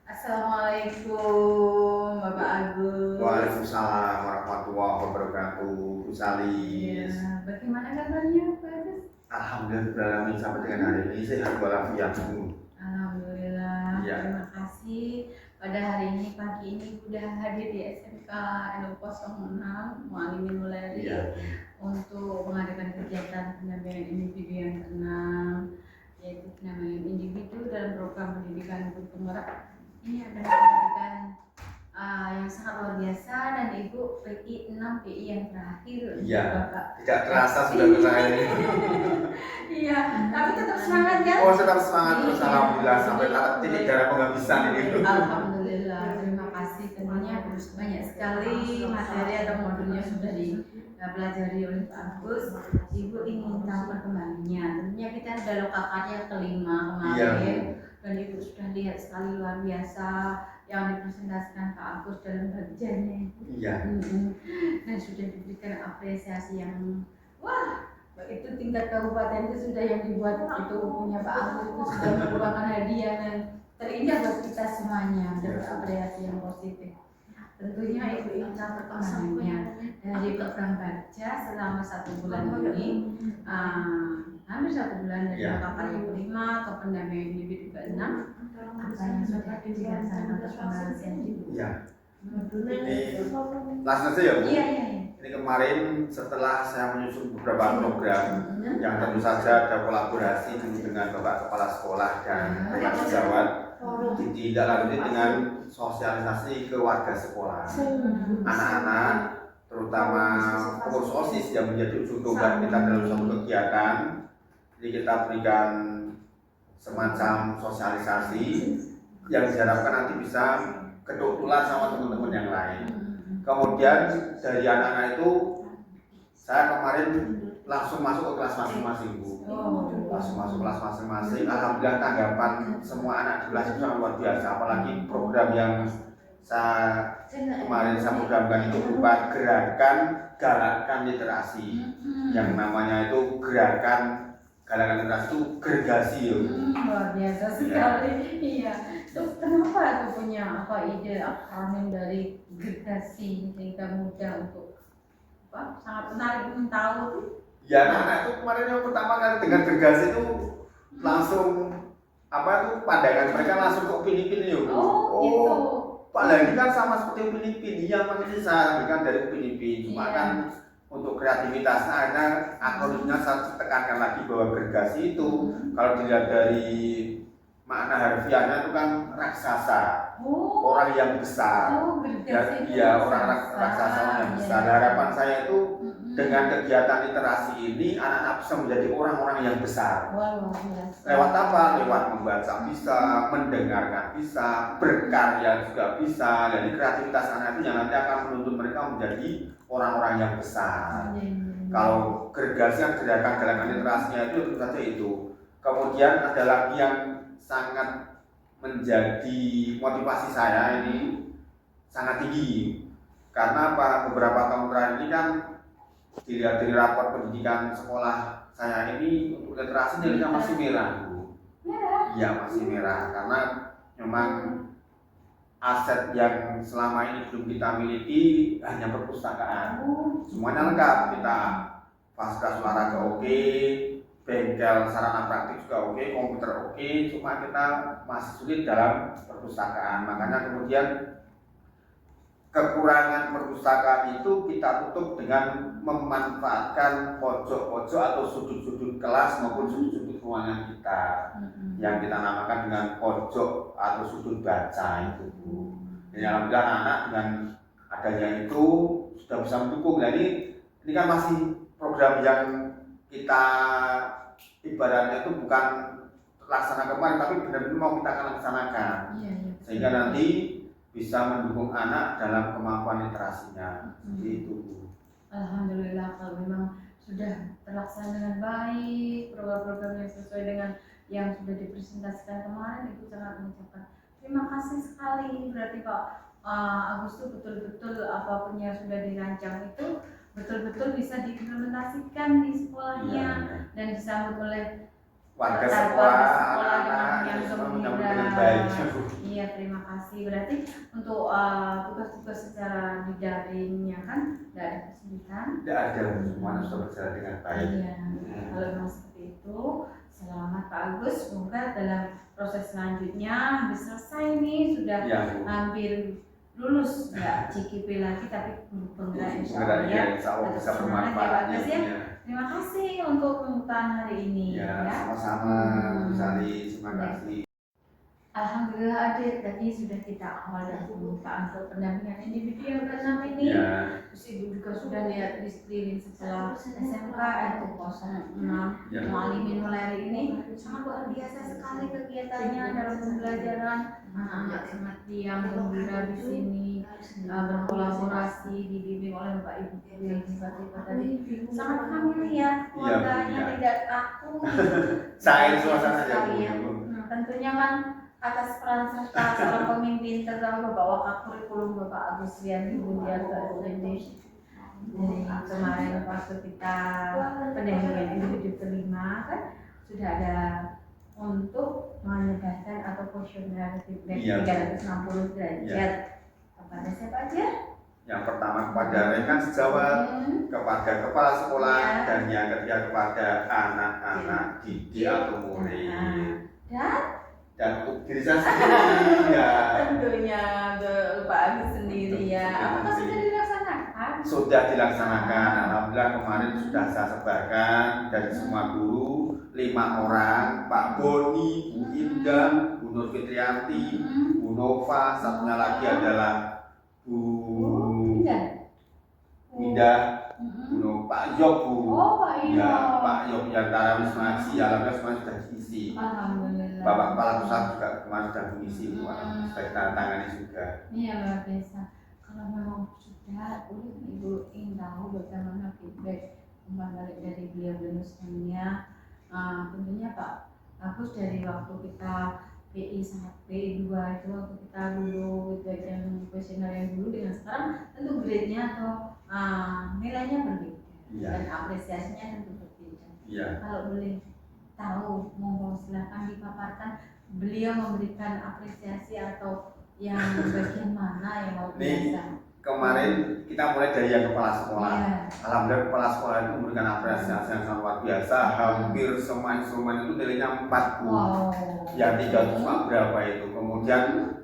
Assalamualaikum Bapak Agus. Waalaikumsalam warahmatullahi wabarakatuh. Bu Salis. Ya, bagaimana kabarnya Pak Agus? Alhamdulillah sampai dengan hari ini sehat walafiat. Alhamdulillah. Iya. Terima kasih. Pada hari ini pagi ini sudah hadir di SMK NU06 Muallimin Mulyadi untuk mengadakan kegiatan pendampingan individu yang keenam, yaitu pendampingan individu dalam program pendidikan berpenggerak. Ini adalah pendidikan yang sangat luar biasa, dan Ibu PI 6 PI yang terakhir. Iya. Bapak. Tidak terasa sudah selesai. Iya, tapi tetap semangat kan? Oh, tetap semangat terus. Alhamdulillah sampai titik darah penghabisan ini. Alhamdulillah, terima kasih. Tentunya banyak sekali materi atau modulnya sudah dipelajari oleh Pak Agus. Ibu ingin tahu perkembangannya. Tentunya kita ada lokakarya kelima kemarin, dan Ibu sudah lihat sekali luar biasa yang dipresentasikan Pak Agus dalam bagiannya. Iya. Dan sudah diberikan apresiasi yang itu tingkat kabupaten itu sudah yang dibuat itu punya Pak Agus itu sudah merupakan hadiah yang terindah buat kita semuanya, dapat apresiasi yang positif. Tentunya Ibu ingin tahu perkembangannya dari program baca selama 1 bulan ini, hampir 1 bulan dari lokakarya kelima ke pendampingan individu ke-6, apa yang sudah dilaksanakan untuk penelitian Ibu? Iya. Ini langsung saja ya Bu. Iya. Ini kemarin setelah saya menyusun beberapa program yang tentu saja ada kolaborasi dengan Bapak Kepala Sekolah dan Bapak Sejawat, ditindaklanjuti dengan sosialisasi ke warga sekolah, anak-anak, terutama pengurus OSIS yang menjadi ujung tombak kita dalam suatu kegiatan. Jadi kita berikan semacam sosialisasi yang diharapkan nanti bisa ketutulan sama teman-teman yang lain. Kemudian dari anak-anak itu saya kemarin langsung masuk ke kelas masing-masing Bu. Langsung masuk kelas masing-masing. Alhamdulillah tanggapan semua anak di kelas itu sangat luar biasa. Apalagi program yang kemarin saya programkan itu berupa gerakan galakan literasi. Yang namanya itu gerakan galakan literasi itu gergasi ya. Luar biasa sekali. Iya. Terus kenapa tuh punya ide akronim dari gergasi sehingga mudah untuk sangat menarik ingin tahu tuh? Ya, anak itu kemarin yang pertama kali dengar gergasi itu langsung pandangan mereka langsung ke Upin-Ipin ya. Gitu. Apalagi kan sama seperti Upin-Ipin. Iya, makanya saya ambilkan dari Upin-Ipin. Cuma kan untuk kreativitasnya akhirnya akronimnya saya tekankan lagi bahwa gergasi itu kalau dilihat dari makna harfiahnya itu kan raksasa, orang yang besar. Orang raksasa yang besar. Harapan saya itu dengan kegiatan literasi ini anak-anak bisa menjadi orang-orang yang besar. Lewat apa? Lewat membaca bisa, mendengarkan bisa, berkarya juga bisa. Jadi kreativitas anak itu yang nanti akan menuntut mereka menjadi orang-orang yang besar. Kalau gergasi yang gerakan literasinya itu tentu saja itu. Kemudian ada lagi yang sangat menjadi motivasi saya ini sangat tinggi, karena beberapa tahun terakhir ini kan dilihat dari rapor pendidikan sekolah saya ini untuk literasi nilainya masih merah Bu. Iya, masih merah karena memang aset yang selama ini belum kita miliki hanya perpustakaan. Semuanya lengkap, kita fasilitas olahraga oke, bengkel sarana praktik juga oke, komputer oke, cuma kita masih sulit dalam perpustakaan. Makanya kemudian kekurangan perpustakaan itu kita tutup dengan memanfaatkan pojok-pojok atau sudut-sudut kelas maupun sudut-sudut ruangan kita yang kita namakan dengan pojok atau sudut baca itu Bu. Jadi alhamdulillah anak dengan adanya itu sudah bisa mendukung. Jadi ini kan masih program yang kita ibaratnya itu bukan laksana kemarin, tapi benar-benar mau kita akan laksanakan sehingga nanti bisa mendukung anak dalam kemampuan literasinya. Seperti itu. Alhamdulillah, kalau memang sudah terlaksana dengan baik program-program yang sesuai dengan yang sudah dipresentasikan kemarin, itu sangat mengucapkan terima kasih sekali. Berarti Pak Agus itu betul-betul apapun yang sudah dirancang itu betul-betul bisa diimplementasikan di sekolahnya dan disambut oleh warga Tetap sekolah, warga sekolah anak-anak yang itu semua menyambut gembira. dengan baik. Iya, terima kasih. Berarti untuk tugas-tugas secara di daringnya kan tidak ada kesulitan. Tidak ada, semuanya sudah berjalan dengan baik. Iya, kalau memang seperti itu, selamat Pak Agus. Semoga dalam proses selanjutnya bisa selesai nih, sudah Ya, hampir lulus, nggak CKP lagi tapi penggerak insya Allah ya, ya. insya Allah bisa Semangat ya, bermanfaat. Pak Agus ya. Ya. Terima kasih untuk pembukaan hari ini Ya, ya. sama-sama, Bu Sari, terima kasih. Alhamdulillah Adik, tadi sudah kita awal dari pembukaan untuk pendampingan individu yang ke-6 ini. Ya, Terus Ibu juga sudah lihat di screening setelah SMK itu 06 ya. Mualimin Meleri ini sangat luar biasa sekali kegiatannya dalam pembelajaran. Anak-anak sangat diam, gembira di sini, berkolaborasi, dibimbing oleh Bapak Ibu guru yang hebat-hebat tadi. Sangat familiar, keluarganya Iya. tidak kaku. Cair suasana ya, Bu. Sekalian. Tentunya kan atas peran serta seorang pemimpin terutama Bapak Wakakurikulum Bapak Agus Rianti Budiarto SPD. Jadi kemarin waktu kita pendampingan individu kelima kan sudah ada untuk menyebarkan atau kuesioner feedback Iya. 360 derajat kepada siapa aja? Yang pertama kepada rekan sejawat, kepada kepala sekolah, Ya. dan yang ketiga kepada anak-anak didik atau murid. Dan untuk diri saya sendiri ya. Tentunya Pak Agus sendiri ya. Apakah sudah dilaksanakan? Sudah dilaksanakan, alhamdulillah kemarin sudah saya sebarkan dari semua guru 5 orang, Pak Boni, Bu Indah, Bu Nur Fitrianti, Bu Nova, satunya lagi adalah Bu Indah, Bu Pak Yok, Bu. Oh, Pak Iyo. Ya, Pak Yok Yantara Wisma Haji, alhamdulillah semua sudah diisi. Alhamdulillah. Bapak Kepala Pusat juga kemarin sudah mengisi, sudah tangani juga. Iya, luar biasa. Kalau memang sudah, Ibu ingin tahu bagaimana feedback umpan balik dari beliau sebelumnya. Tentunya Pak Agus dari waktu kita PI sampai PI 2 itu waktu kita dulu feedback yang kuesioner yang dulu dengan sekarang tentu grade-nya atau nilainya berbeda. Iya. Dan apresiasinya tentu berbeda. Iya. Kalau boleh tahu, monggo silahkan dipaparkan beliau memberikan apresiasi atau yang bagian mana yang luar biasa. Kemarin kita mulai dari yang kepala sekolah. Iya. Alhamdulillah kepala sekolah itu memberikan apresiasi yang sangat luar biasa. Hampir semua instrumen itu nilainya 4, Bu. Wow. Yang 3 cuma berapa itu. Kemudian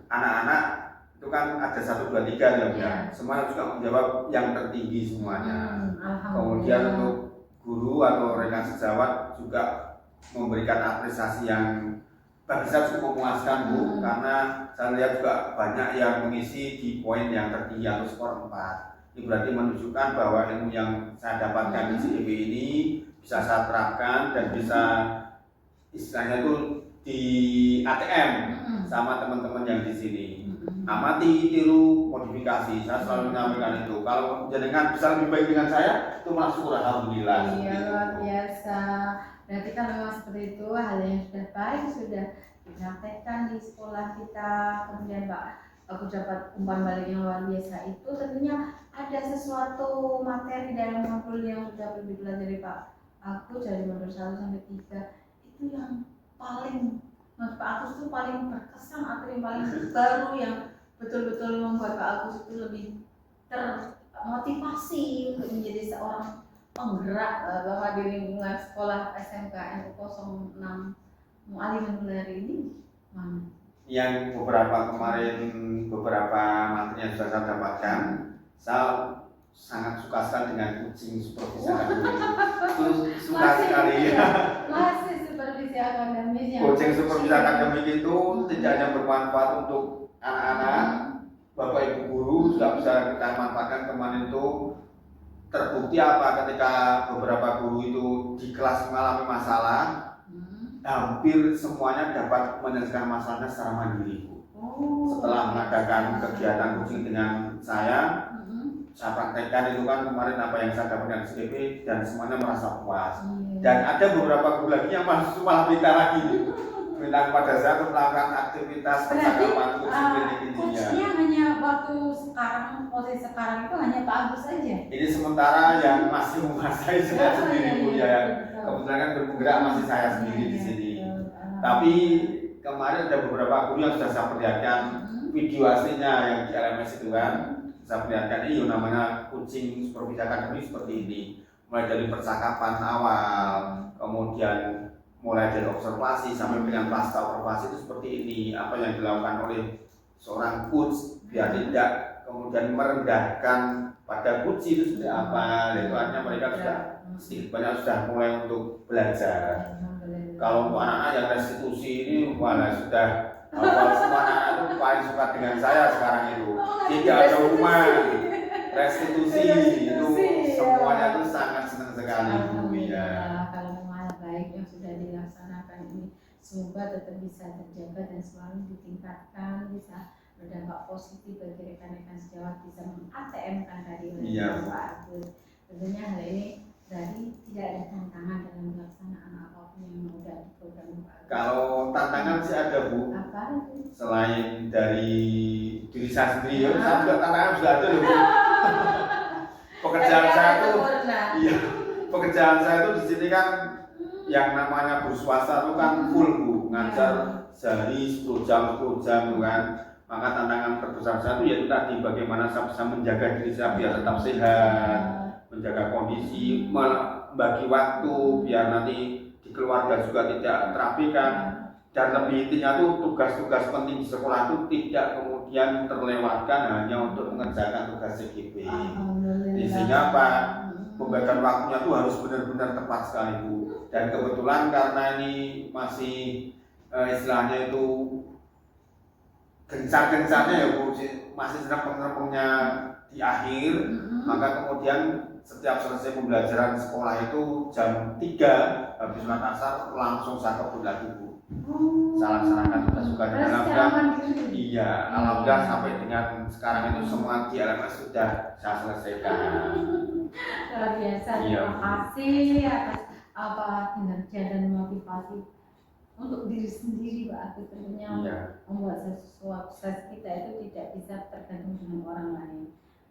anak-anak itu kan ada 1, 2, 3 ya, Bu. Iya. Semua juga menjawab yang tertinggi semuanya. Alhamdulillah. Kemudian untuk guru atau rekan sejawat juga memberikan apresiasi yang bagi saya cukup memuaskan, Bu, karena saya lihat juga banyak yang mengisi di poin yang tertinggi atau skor 4. Ini berarti menunjukkan bahwa ilmu yang saya dapatkan di CIP ini bisa saya terapkan dan bisa istilahnya itu di ATM sama teman-teman yang di sini. Amati, tiru, modifikasi. Saya selalu menyampaikan itu. Kalau jenengan bisa lebih baik dengan saya, itu malah syukur alhamdulillah. Iya, luar biasa. Berarti kan memang seperti itu, hal yang sudah baik sudah dipraktekkan di sekolah kita. Kemudian Pak, aku dapat umpan balik yang luar biasa itu tentunya ada sesuatu materi dalam modul yang sudah dipelajari Pak aku dari modul 1 sampai 3 itu yang paling menurut Pak Agus itu paling berkesan atau yang paling baru yang betul-betul membuat Pak Agus itu lebih termotivasi untuk menjadi seorang penggerak bahwa di lingkungan sekolah SMK NU 06 Mualimin Meleri ini mana? Yang beberapa materi yang sudah saya dapatkan, saya sangat suka sekali dengan coaching supervisi akademis. Itu suka sekali. Masih supervisi akademis yang Coaching supervisi akademik itu tidak hanya bermanfaat untuk anak-anak, Bapak Ibu guru juga bisa kita manfaatkan. Kemarin itu terbukti apa ketika beberapa guru itu di kelas mengalami masalah, hampir semuanya dapat menyelesaikan masalahnya secara mandiri, Bu. Setelah mengadakan kegiatan coaching dengan saya praktekkan itu kan kemarin apa yang saya dapatkan di CP dan semuanya merasa puas. Dan ada beberapa guru lagi yang malah minta lagi, minta kepada saya untuk melakukan aktivitas percakapan coaching ini. Coachnya hanya waktu sekarang, posisi sekarang itu hanya Pak Agus saja. Ini sementara yang masih menguasai saya sendiri, Bu, ya. Kebetulan kan bergerak masih saya sendiri di sini. Tapi kemarin ada beberapa guru yang sudah saya perlihatkan video aslinya yang di LMS itu kan. Saya perlihatkan ini namanya coaching supervisi akademik seperti ini. Mulai dari percakapan awal, kemudian mulai dari observasi sampai dengan pasca observasi itu seperti ini. Apa yang dilakukan oleh seorang coach biar tidak kemudian merendahkan pada coach itu seperti apa. Itu artinya mereka sudah sedikit banyak sudah mulai untuk belajar. Kalau untuk anak-anak yang restitusi ini malah sudah awal semua anak itu paling suka dengan saya sekarang itu. Tidak ada rumah restitusi itu semuanya itu sangat senang sekali Bu ya. Kalau memang baik yang sudah dilaksanakan ini semoga tetap bisa terjaga dan selalu ditingkatkan, bisa berdampak positif bagi rekan-rekan sejawat, bisa meng-ATM-kan tadi oleh Pak Agus. Tentunya hal ini berarti tidak ada tantangan dalam pelaksanaan apapun yang sudah diprogram Pak Agus. Kalau tantangan sih ada Bu. Apa? Selain dari diri saya sendiri, saya juga tantangan juga ada loh Bu. Pekerjaan saya tuh, iya, pekerjaan saya tuh di sini kan yang namanya berswasta itu kan full Bu, ngajar sehari 10 jam tuh kan. Maka tantangan terbesar saya itu yaitu tadi bagaimana saya bisa menjaga diri saya biar tetap sehat, menjaga kondisi, membagi waktu biar nanti di keluarga juga tidak terabaikan. Dan lebih intinya tuh tugas-tugas penting di sekolah itu tidak kemudian terlewatkan hanya untuk mengerjakan tugas CGP. Sehingga Pak pembagian waktunya tuh harus benar-benar tepat sekali Bu. Dan kebetulan karena ini masih istilahnya itu gencar-gencarnya ya Bu, masih serempeng-serempengnya di akhir, maka kemudian setiap selesai pembelajaran sekolah itu jam 3 habis sholat asar langsung saya kebut lagi Bu. Saya laksanakan tugas-tugas di dalam. Iya, alhamdulillah sampai dengan sekarang itu semua di LMS sudah saya selesaikan. Luar biasa, terima kasih atas kinerja dan motivasi untuk diri sendiri Pak Agus, tentunya membuat sukses kita itu tidak bisa tergantung dengan orang lain.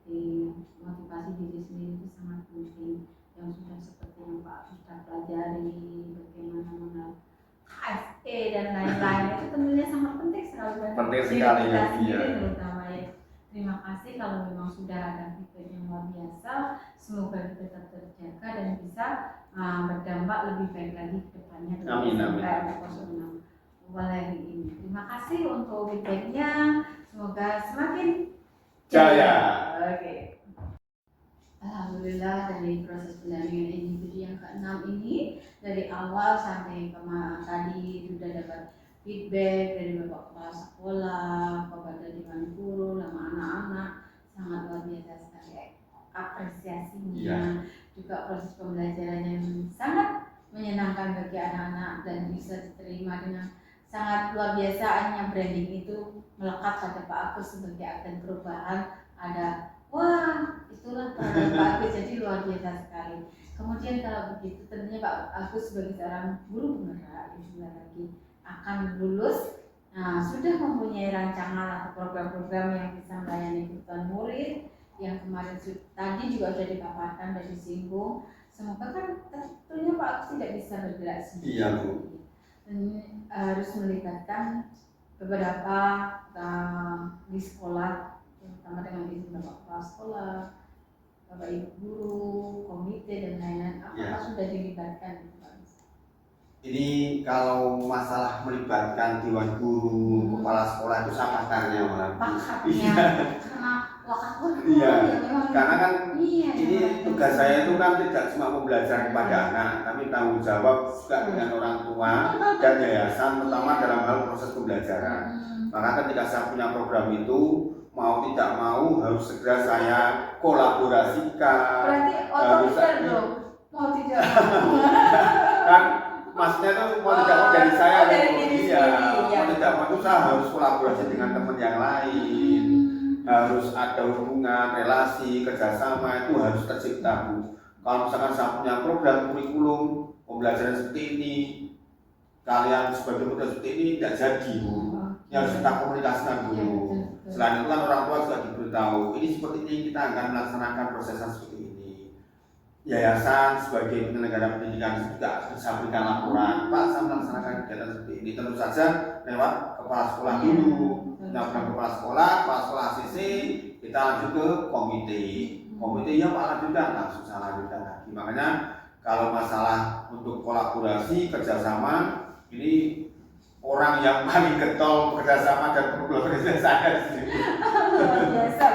Di motivasi diri sendiri itu sangat penting. Yang sudah seperti yang Pak Agus sudah pelajari, bagaimana mengenal KSE dan lain-lain itu tentunya sangat penting sekali. Penting sekali ya. Terutama ya. Terima kasih kalau memang sudah ada feedback yang luar biasa. Semoga kita tetap terjaga dan bisa berdampak lebih baik lagi ke depannya. Amin. Mulai ini. Terima kasih untuk feedbacknya. Semoga semakin jaya. Oke. Alhamdulillah dari proses pendampingan individu yang ke-6 ini dari awal sampai tadi sudah dapat feedback dari Bapak Kepala Sekolah, kepada Dewan Guru, sama anak-anak, sangat luar biasa sekali apresiasinya. Juga proses pembelajaran yang sangat menyenangkan bagi anak-anak dan bisa diterima dengan sangat luar biasa. Hanya branding itu melekat pada Pak Agus sebagai agen perubahan. Ada itulah Pak Agus, jadi luar biasa sekali. Kemudian kalau begitu tentunya Pak Agus sebagai seorang guru penggerak lagi akan lulus, sudah mempunyai rancangan atau program-program yang bisa melayani kebutuhan murid yang kemarin tadi juga sudah dipaparkan dan disinggung. Semoga kan tentunya Pak Agus tidak bisa bergerak sendiri. Iya Bu. Dan harus melibatkan beberapa di sekolah, terutama dengan izin Bapak Kepala Sekolah, Bapak Ibu Guru, komite dan lain-lain. Apakah sudah dilibatkan Pak? Ini kalau masalah melibatkan Dewan Guru, Kepala Sekolah itu sama pakarnya malah. Pakarnya, karena waktu karena kan ini tugas saya itu kan tidak cuma pembelajaran kepada anak, tapi tanggung jawab juga dengan orang tua dan yayasan, terutama dalam hal proses pembelajaran. Maka ketika saya punya program itu, mau tidak mau harus segera saya kolaborasikan. Berarti otoriter dong, mau tidak mau. Kan maksudnya itu mau tidak mau dari saya, mau tidak mau itu saya harus kolaborasi dengan teman yang lain, harus ada hubungan, relasi, kerjasama itu harus tercipta Bu. Kalau misalkan saya punya program kurikulum pembelajaran seperti ini, kalian sebagai murid seperti ini tidak jadi Bu. Yang harus kita komunikasikan dulu. Selain itu kan orang tua juga diberitahu, ini seperti ini kita akan melaksanakan prosesnya seperti ini. yayasan sebagai penyelenggara pendidikan juga bisa berikan laporan, Pak saya melaksanakan kegiatan seperti ini, tentu saja lewat kepala sekolah dulu. Nah, kepala sekolah ACC kita lanjut ke komite ya Pak lanjutkan, langsung saya lanjutkan lagi. Makanya kalau masalah untuk kolaborasi kerjasama ini orang yang paling getol kerjasama dan kolaborasi saya sendiri. Luar biasa.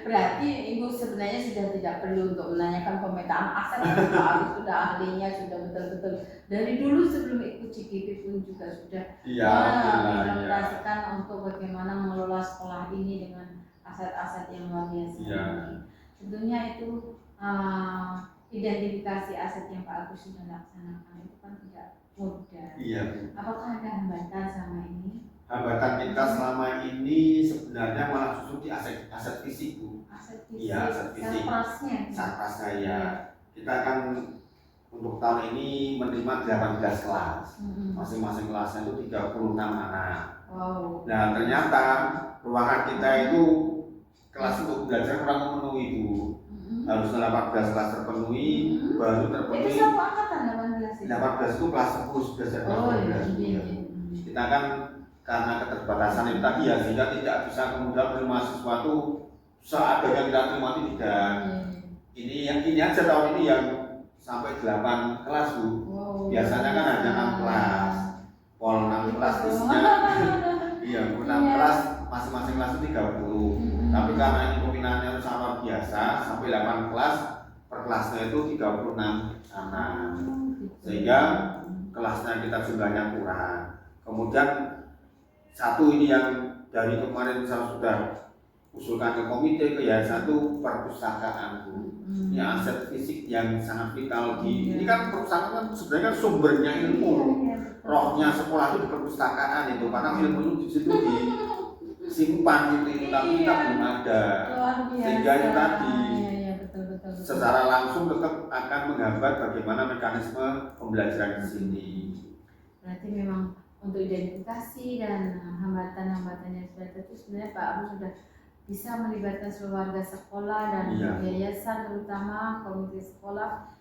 Berarti Ibu sebenarnya sudah tidak perlu untuk menanyakan pemetaan aset, Pak sudah ahlinya, sudah betul-betul dari dulu sebelum ikut CGP pun juga sudah mengimplementasikan untuk bagaimana mengelola sekolah ini dengan aset-aset yang luar biasa ini. Tentunya itu identifikasi aset yang Pak Agus sudah laksanakan itu kan tidak mudah. Iya. Apakah ada hambatan sama ini? Hambatan kita selama ini sebenarnya malah justru di aset fisik, Bu. Aset fisik. Iya, aset fisik. Sarprasnya ya. Kita kan untuk tahun ini menerima 18 kelas. Masing-masing kelasnya itu 36 anak. Wow. Nah, ternyata ruangan kita itu kelas untuk belajar kurang memenuhi, Bu. Harus 18 kelas terpenuhi, baru terpenuhi. Itu satu angkatan 18 itu? 18 itu kelas 10 belajar kelas 12. Iya. Kita kan karena keterbatasan itu tadi ya, sehingga tidak bisa kemudian menerima sesuatu seadanya kita terima tidak. Ini aja tahun ini yang sampai 8 kelas, Bu. Biasanya kan hanya 6 kelas. Pol 6 kelas isinya. Iya, 6 kelas masing-masing kelas itu 30. Tapi karena ini peminatnya sangat biasa, sampai 8 kelas per kelasnya itu 36 anak. Sehingga kelasnya kita jumlahnya kurang. Kemudian satu ini yang dari kemarin saya sudah usulkan ke komite ke yayasan itu perpustakaan, Bu. Ini aset fisik yang sangat vital ini kan perpustakaan sebenarnya kan sumbernya ilmu. Rohnya sekolah itu di perpustakaan itu, karena ilmu itu di situ disimpan itu, tapi kita belum ada. Sehingga itu tadi secara langsung tetap akan menghambat bagaimana mekanisme pembelajaran di sini. Berarti memang untuk identifikasi dan hambatan-hambatan yang seperti itu sebenarnya Pak Agus sudah bisa melibatkan seluruh warga sekolah dan yayasan, terutama komite sekolah.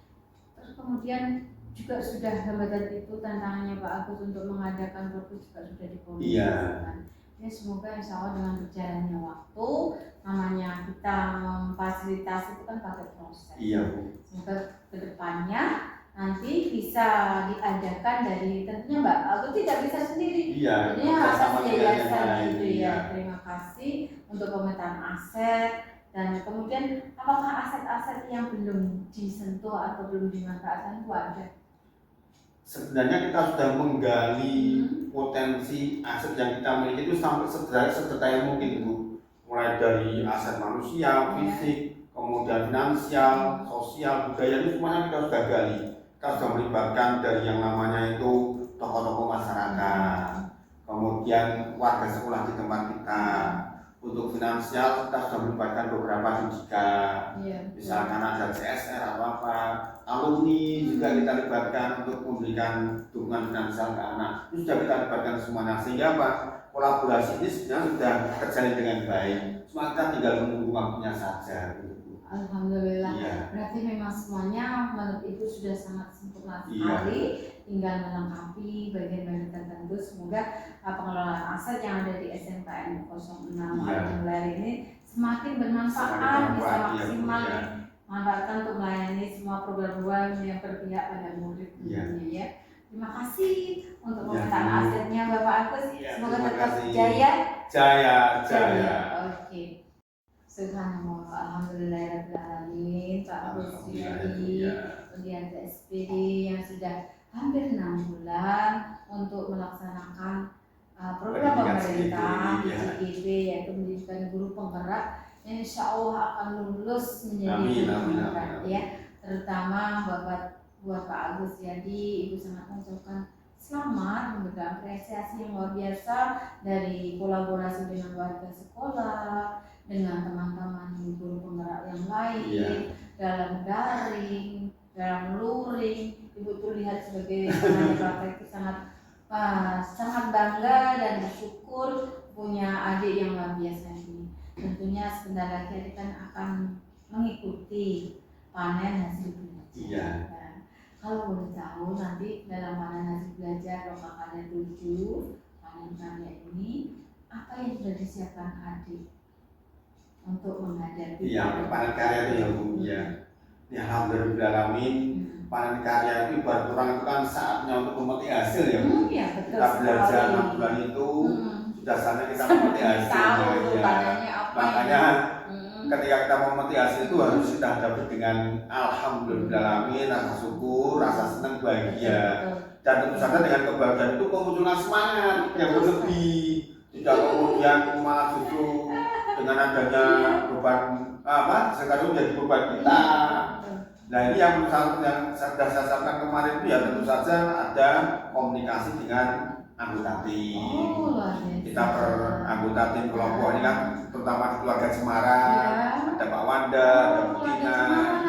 Terus kemudian juga sudah hambatan itu tantangannya Pak Agus untuk mengadakan perpus juga sudah dikomunikasikan. Ya semoga insya Allah dengan berjalannya waktu, namanya kita memfasilitasi itu kan pakai proses. Semoga kedepannya nanti bisa diadakan dari tentunya Mbak Agus tidak bisa sendiri. Jadi atas yayasan itu ya. Terima kasih untuk pemetaan aset dan kemudian apakah aset-aset yang belum disentuh atau belum dimanfaatkan itu ada? Sebenarnya kita sudah menggali potensi aset yang kita miliki itu sampai sedetail mungkin, Bu. Mulai dari aset manusia, fisik, kemudian finansial, sosial, budaya, itu semuanya kita sudah gali. Kita sudah melibatkan dari yang namanya itu tokoh-tokoh masyarakat, kemudian warga sekolah di tempat kita. Untuk finansial kita sudah melibatkan beberapa didikan, misalkan ada CSR atau apa, alumni juga kita libatkan untuk memberikan dukungan finansial ke anak. Itu sudah kita libatkan semuanya, sehingga apa? Kolaborasi ini sebenarnya sudah terjalin dengan baik. Cuma kita tinggal menunggu waktunya saja. Alhamdulillah. Berarti memang semuanya menurut Ibu sudah sangat sempurna sekali. Tinggal melengkapi bagian-bagian tertentu. Semoga pengelolaan aset yang ada di SMKN 06 Al-Jumlari ini semakin bermanfaat, bisa maksimal manfaatkan untuk melayani semua program-program yang berpihak pada murid tentunya ya. Terima kasih untuk pemetaan asetnya Bapak Agus. Semoga tetap jaya. Oke. Subhanallah, alhamdulillahirrahmanirrahim. Pak Agus Yadi, kemudian SPD yang sudah hampir 6 bulan untuk melaksanakan program pemerintah di CGP yaitu menjadikan guru penggerak yang insya Allah akan lulus menjadi guru penggerak ya. Terutama buat Pak Agus Yadi, Ibu sangat mengucapkan selamat, memberikan apresiasi yang luar biasa dari kolaborasi dengan warga sekolah, dengan teman-teman guru penggerak yang lain, dalam daring, dalam luring. Ibu tuh lihat sebagai praktek itu sangat bangga dan bersyukur punya adik yang luar biasa ini. Tentunya sebentar lagi adik kan akan mengikuti panen hasil belajar. Iya. Nah, kalau boleh tahu nanti dalam mana nasib belajar Loka Karya 7 panen karya ini apa yang sudah disiapkan adik untuk menghadapi Iya, panen karya itu ya Bu. Iya. Ya alhamdulillahirrahmanirrahim. Panen karya itu ibarat orang itu kan saatnya untuk memetik hasil ya Bu. Iya, betul Kita belajar sekali. 6 bulan itu sudah saatnya kita memetik hasilnya. Tahu tuh Ya. panennya apa Makanya ini. ketika kita memetik hasil itu harus kita hadapi dengan alhamdulillahirrahmanirrahim, rasa syukur, rasa senang, bahagia. Dan tentu saja dengan kebahagiaan itu kemunculan semangat yang berlebih. Tidak kemudian malah justru dengan adanya beban sekarang menjadi beban kita. Nah ini yang sudah saya sampaikan kemarin itu ya tentu saja ada komunikasi dengan anggota tim. Kita beranggota tim kelompok ini kan terutama di keluarga Semarang, ada Pak Wanda, ada Bu Tina,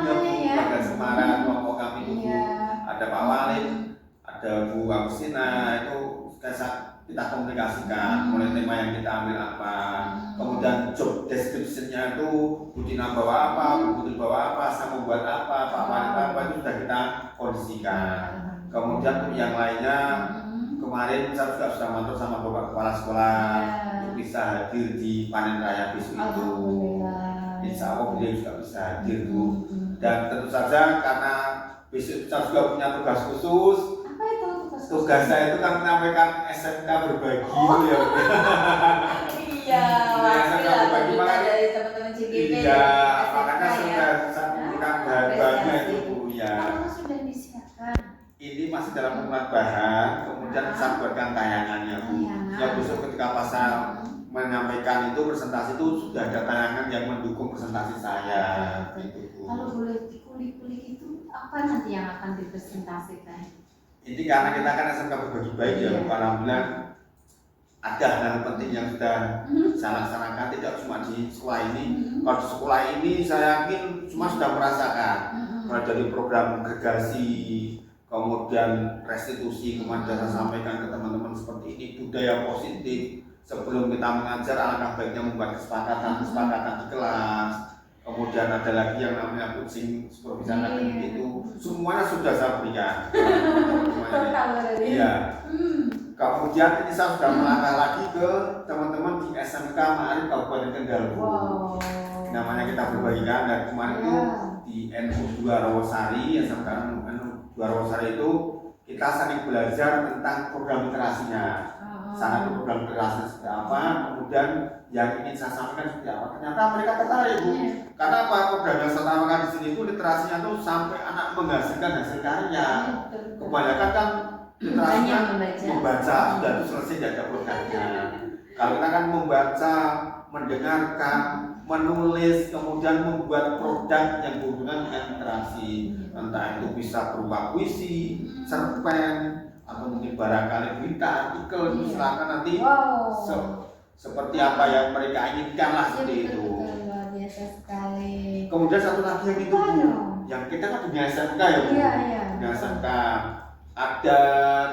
keluarga Semarang, kelompok kami itu ada Pak Walid, ada Bu Agustina, itu kita komunikasikan mulai tema yang kita ambil apa, kemudian job description-nya itu Bu Tina bawa apa, Bu Putri bawa apa, saya membuat apa, Pak Walid apa, itu sudah kita kondisikan. Kemudian yang lainnya kemarin saya juga sudah mengatur sama Bapak Kepala Sekolah untuk bisa hadir di panen raya besok itu. Insya Allah beliau juga bisa hadir Bu. Dan tentu saja karena besok saya juga punya tugas khusus. Apa itu tugas saya itu kan menyampaikan SMK berbagi ya. Iya, pastilah kita dari teman-teman CGP. Iya, makanya sudah saya memberikan bahan-bahannya itu Bu ya. Apakah sudah disiapkan? Ini masih dalam pengumpulan bahan, kemudian saya buatkan tayangannya Bu. Ya besok ketika pasal menyampaikan itu presentasi itu sudah ada tayangan yang mendukung presentasi saya. Gitu, Bu. Kalau boleh dikulik-kulik itu apa nanti yang akan dipresentasikan? Ini karena kita kan SMK berbagi baik ya Bu. Alhamdulillah ada hal penting yang sudah saya laksanakan tidak cuma di sekolah ini. Kalau di sekolah ini saya yakin semua sudah merasakan. Mulai dari program gergasi, kemudian restitusi, kemudian saya sampaikan ke teman-teman seperti ini budaya positif. Sebelum kita mengajar alangkah baiknya membuat kesepakatan di kelas. Kemudian ada lagi yang namanya coaching supervision akademik itu semuanya sudah saya berikan. Iya. Kemudian ini saya sudah melangkah lagi ke teman-teman di SMK Ma'arif Kabupaten Kendal. Namanya kita berbagikan dan kemarin itu di NU 2 Rawasari, SMK NU 2 Rawasari itu kita saling belajar tentang program literasinya. Sana itu program literasi seperti apa, kemudian yang ingin saya sampaikan seperti apa. Ternyata mereka tertarik Bu. Karena apa program yang saya tawarkan di sini itu literasinya tuh sampai anak menghasilkan hasil karya. Kebanyakan kan literasinya membaca sudah itu selesai tidak ada programnya. Kalau kita kan membaca, mendengarkan, menulis, kemudian membuat produk yang berhubungan dengan literasi. Entah itu bisa berupa puisi, cerpen, atau mungkin barangkali berita, artikel, silakan nanti seperti apa yang mereka inginkan lah seperti itu. Luar biasa sekali. Kemudian satu lagi yang itu yang kita kan punya SMK ya Bu. Punya SMK ada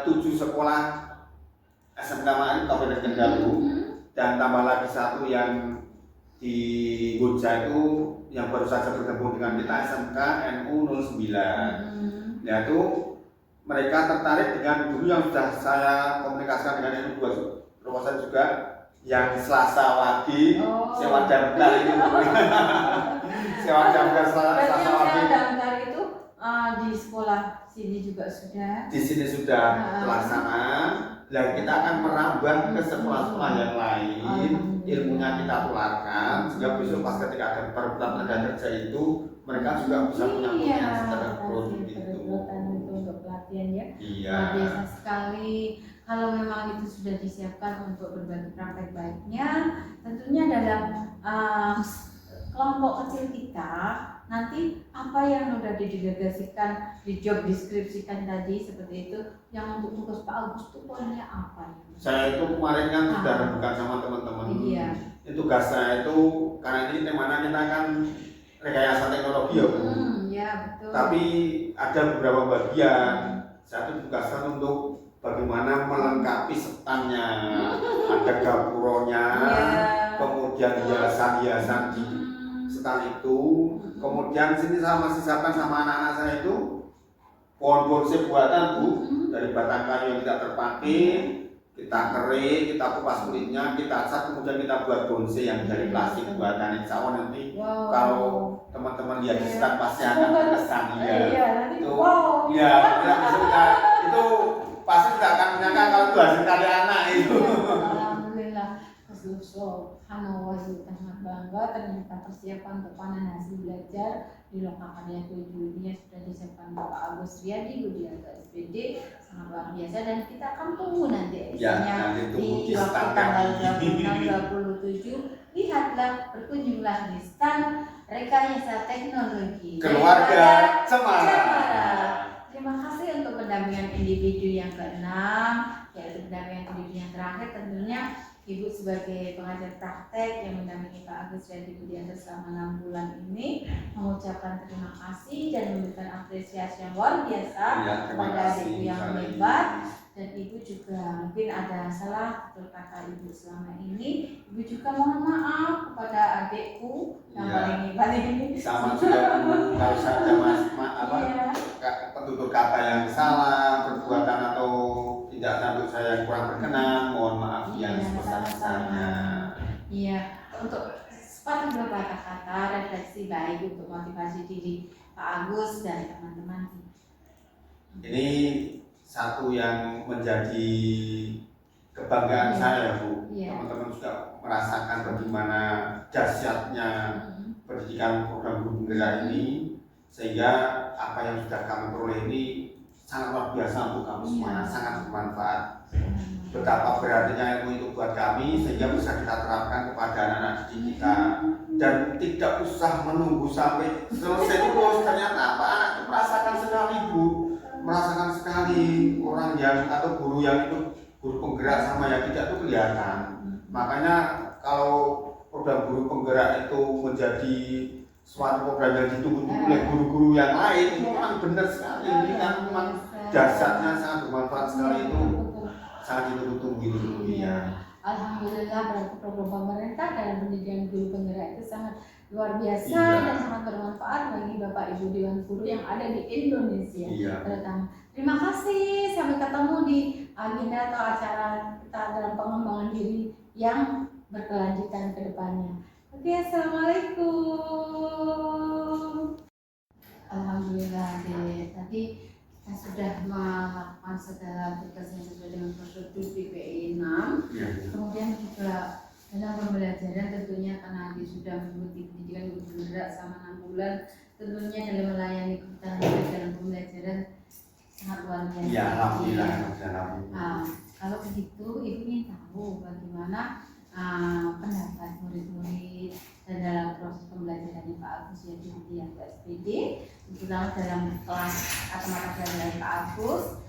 7 sekolah SMK Ma'arif Kabupaten Kendal Bu. Dan tambah lagi satu yang di Boja itu yang baru saja bergabung dengan kita SMK NU 09. Ya itu mereka tertarik dengan dulu yang sudah saya komunikasikan dengan NU 2 Rawasari juga yang Selasa Wage sewa damkar itu. Sewa damkar Selasa Wage itu di sekolah sini juga sudah. Di sini sudah terlaksana. Dan kita akan merambah ke sekolah-sekolah yang lain, ilmunya kita tularkan sehingga besok pas ketika ada perebutan tenaga kerja itu mereka juga bisa punya potensi terekrut gitu. Untuk pelatihan ya. Iya. Luar biasa sekali. Kalau memang itu sudah disiapkan untuk berbagi praktek baiknya, tentunya dalam kelompok kecil kita nanti apa yang sudah didelegasikan, di job deskripsikan tadi seperti itu, yang untuk tugas Pak Agus itu poinnya apa? Saya itu kemarin kan sudah rebukan sama teman-teman. Iya. Itu tugas saya itu karena ini temanya kita kan rekayasa teknologi ya Bu. Ya betul. Tapi ada beberapa bagian saya itu tugaskan untuk bagaimana melengkapi setannya, ada gapuronya, kemudian hiasan-hiasan di setan itu, Kemudian sini saya masih siapkan sama anak-anak saya itu pohon bonsai buatan Bu, dari batang kayu yang tidak terpakai, kita kerik, kita kupas kulitnya, kita cat, kemudian kita buat bonsai yang dari plastik buatan. Insya Allah nanti kalau teman-teman lihat di stand pasti akan terkesan ya. Itu ya, itu pasti tidak akan menyangka kalau itu hasil karya anak itu. Alhamdulillah, subhanahu wa ta'ala sangat bangga ternyata persiapan untuk panen hasil belajar di Loka Karya 7 ini sudah disiapkan Bapak Agus Riyadi Budianto SPD, sangat luar biasa, dan kita akan tunggu nanti di waktu tanggal 26-27. Lihatlah, berkunjunglah di stand Rekayasa Teknologi Keluarga Cemara. Terima kasih untuk pendampingan individu yang ke-6, yaitu pendampingan individu yang terakhir. Tentunya Ibu sebagai pengajar praktek yang mendampingi Pak Agus Riyadi Budianto selama 6 bulan ini mengucapkan terima kasih dan memberikan apresiasi yang luar biasa kepada adikku yang hebat. Dan Ibu juga mungkin ada salah betul kata Ibu selama ini. Ibu juga mohon maaf kepada adikku yang paling ini. Sama juga kalau saja penutur kata yang salah, perbuatan atau tidak sambut saya kurang berkenan, mohon maaf yang sebesar-besarnya. Iya, untuk sepatah beberapa kata-kata refleksi baik untuk motivasi diri Pak Agus dan teman-teman. Ini satu yang menjadi kebanggaan saya Bu. Teman-teman juga merasakan bagaimana dahsyatnya pendidikan program guru penggerak ini, sehingga apa yang sudah kami peroleh ini sangat luar biasa untuk kami semua, sangat bermanfaat. Betapa berartinya ilmu itu buat kami, sehingga bisa kita terapkan kepada anak-anak didik kita, dan tidak usah menunggu sampai selesai terus. Ternyata apa, anak itu merasakan sekali Bu, merasakan sekali orang yang atau guru yang itu guru penggerak sama yang tidak itu kelihatan. Makanya kalau program guru penggerak itu menjadi suatu program yang ditunggu-tunggu oleh guru-guru yang lain, itu kan benar sekali. Ini kan memang dasarnya sangat bermanfaat sekali, itu sangat ditunggu-tunggu itu ya. Alhamdulillah, berarti program pemerintah dalam pendidikan guru penggerak itu sangat luar biasa dan sangat bermanfaat bagi Bapak Ibu Dewan Guru yang ada di Indonesia terutama. Terima kasih, sampai ketemu di agenda atau acara kita dalam pengembangan diri yang berkelanjutan ke depannya. Oke, assalamualaikum. Alhamdulillah, tadi kita sudah melakukan segala tugas yang sesuai dengan prosedur PPI 6. Kemudian juga dalam pembelajaran tentunya karena dia sudah mengikuti pendidikan guru penggerak selama 6 bulan, tentunya dalam melayani kebutuhan dalam pembelajaran sangat luar biasa. Ya, alhamdulillah. Kalau begitu, Ibu ingin tahu bagaimana pendapat murid-murid dan dalam proses pembelajaran Pak Agus Riyadi Budianto SPD, terutama dalam kelas atau mata pelajaran Pak Agus.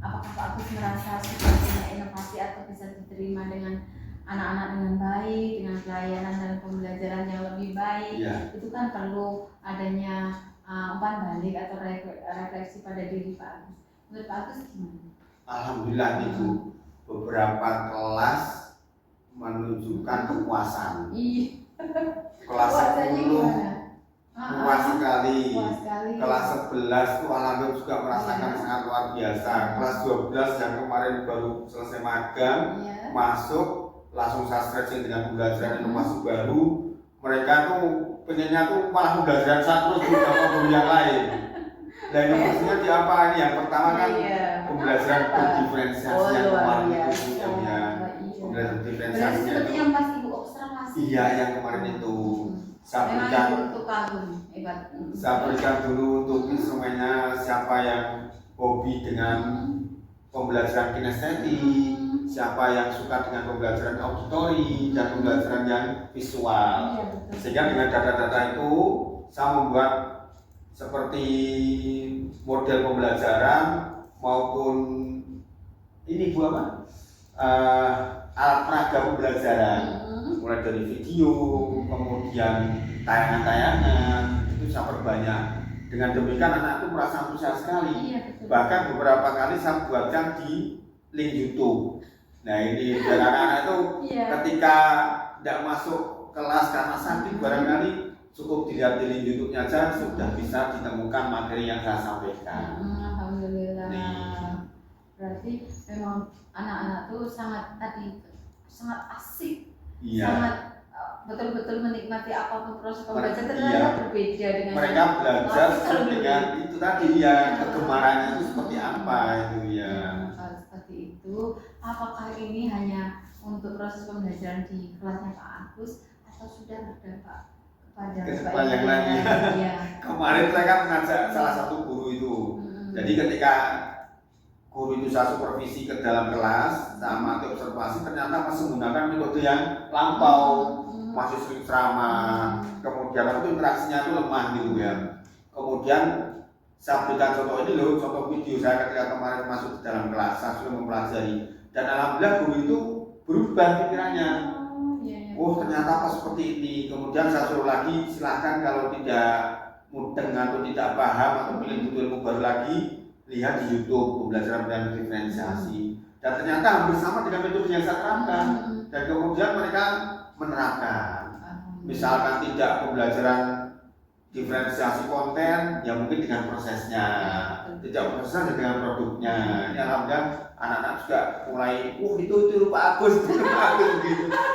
Apakah Pak Agus merasa sudah punya inovasi atau bisa diterima dengan anak-anak dengan baik, dengan pelayanan dan pembelajaran yang lebih baik? Itu kan perlu adanya umpan balik atau refleksi pada diri Pak Agus. Menurut Pak Agus gimana? Alhamdulillah Ibu, beberapa kelas menunjukkan kepuasan. Kelas 10 puas sekali. Kelas 11 itu alhamdulillah juga merasakan sangat luar biasa. Kelas 12 yang kemarin baru selesai magang, masuk langsung saya stretching dengan pembelajaran inovasi baru. Mereka tuh pengennya tuh malah pembelajaran saya terus beberapa guru yang lain. Dan inovasinya di apa ini? Yang pertama kan pembelajaran berdiferensiasi yang kemarin itu pembelajaran diferensiasinya itu yang pas Ibu observasi. Iya, yang kemarin itu saya berikan dulu untuk instrumennya, siapa yang hobi dengan pembelajaran kinestetik, siapa yang suka dengan pembelajaran auditori dan pembelajaran yang visual. Sehingga dengan data-data itu saya membuat seperti model pembelajaran maupun ini Bu apa? Alat peraga pembelajaran, mulai dari video, kemudian tayangan-tayangan itu saya perbanyak. Dengan demikian anak itu merasa antusias sekali. Bahkan beberapa kali saya buatkan di link YouTube. Nah ini biar anak-anak itu ketika tidak masuk kelas karena sakit barangkali cukup dilihat di YouTube-nya aja sudah bisa ditemukan materi yang saya sampaikan. Alhamdulillah. Nih. Berarti memang anak-anak tuh sangat asik, Iya. sangat betul-betul menikmati apapun proses pembelajaran. Iya. Ternyata berbeda dengan Mereka belajar sesuai dengan itu tadi ya, kegemarannya itu seperti apa itu ya. Kalau seperti itu, apakah ini hanya untuk proses pembelajaran di kelasnya Pak Agus atau sudah berdampak kepada Kedepan yang lain ya. Kemarin saya kan mengajak salah satu guru itu. Jadi ketika guru itu saya supervisi ke dalam kelas sama observasi, ternyata masih menggunakan metode yang lampau, masih sering ceramah, kemudian itu interaksinya itu lemah gitu ya. Kemudian saya berikan contoh ini loh, contoh video saya ketika kemarin masuk ke dalam kelas, saya sudah mempelajari, dan alhamdulillah guru itu berubah pikirannya. Oh ternyata pas seperti ini. Kemudian saya suruh lagi, silahkan kalau tidak mudeng atau tidak paham atau pilih butuh ilmu baru lagi, lihat di YouTube pembelajaran dan diferensiasi. Dan ternyata hampir sama dengan metode yang saya terapkan. Dan kemudian mereka menerapkan. Misalkan tidak pembelajaran diferensiasi konten, ya mungkin dengan prosesnya. Tidak prosesnya dengan produknya. Ini alhamdulillah anak-anak juga mulai, itu Pak Agus gitu.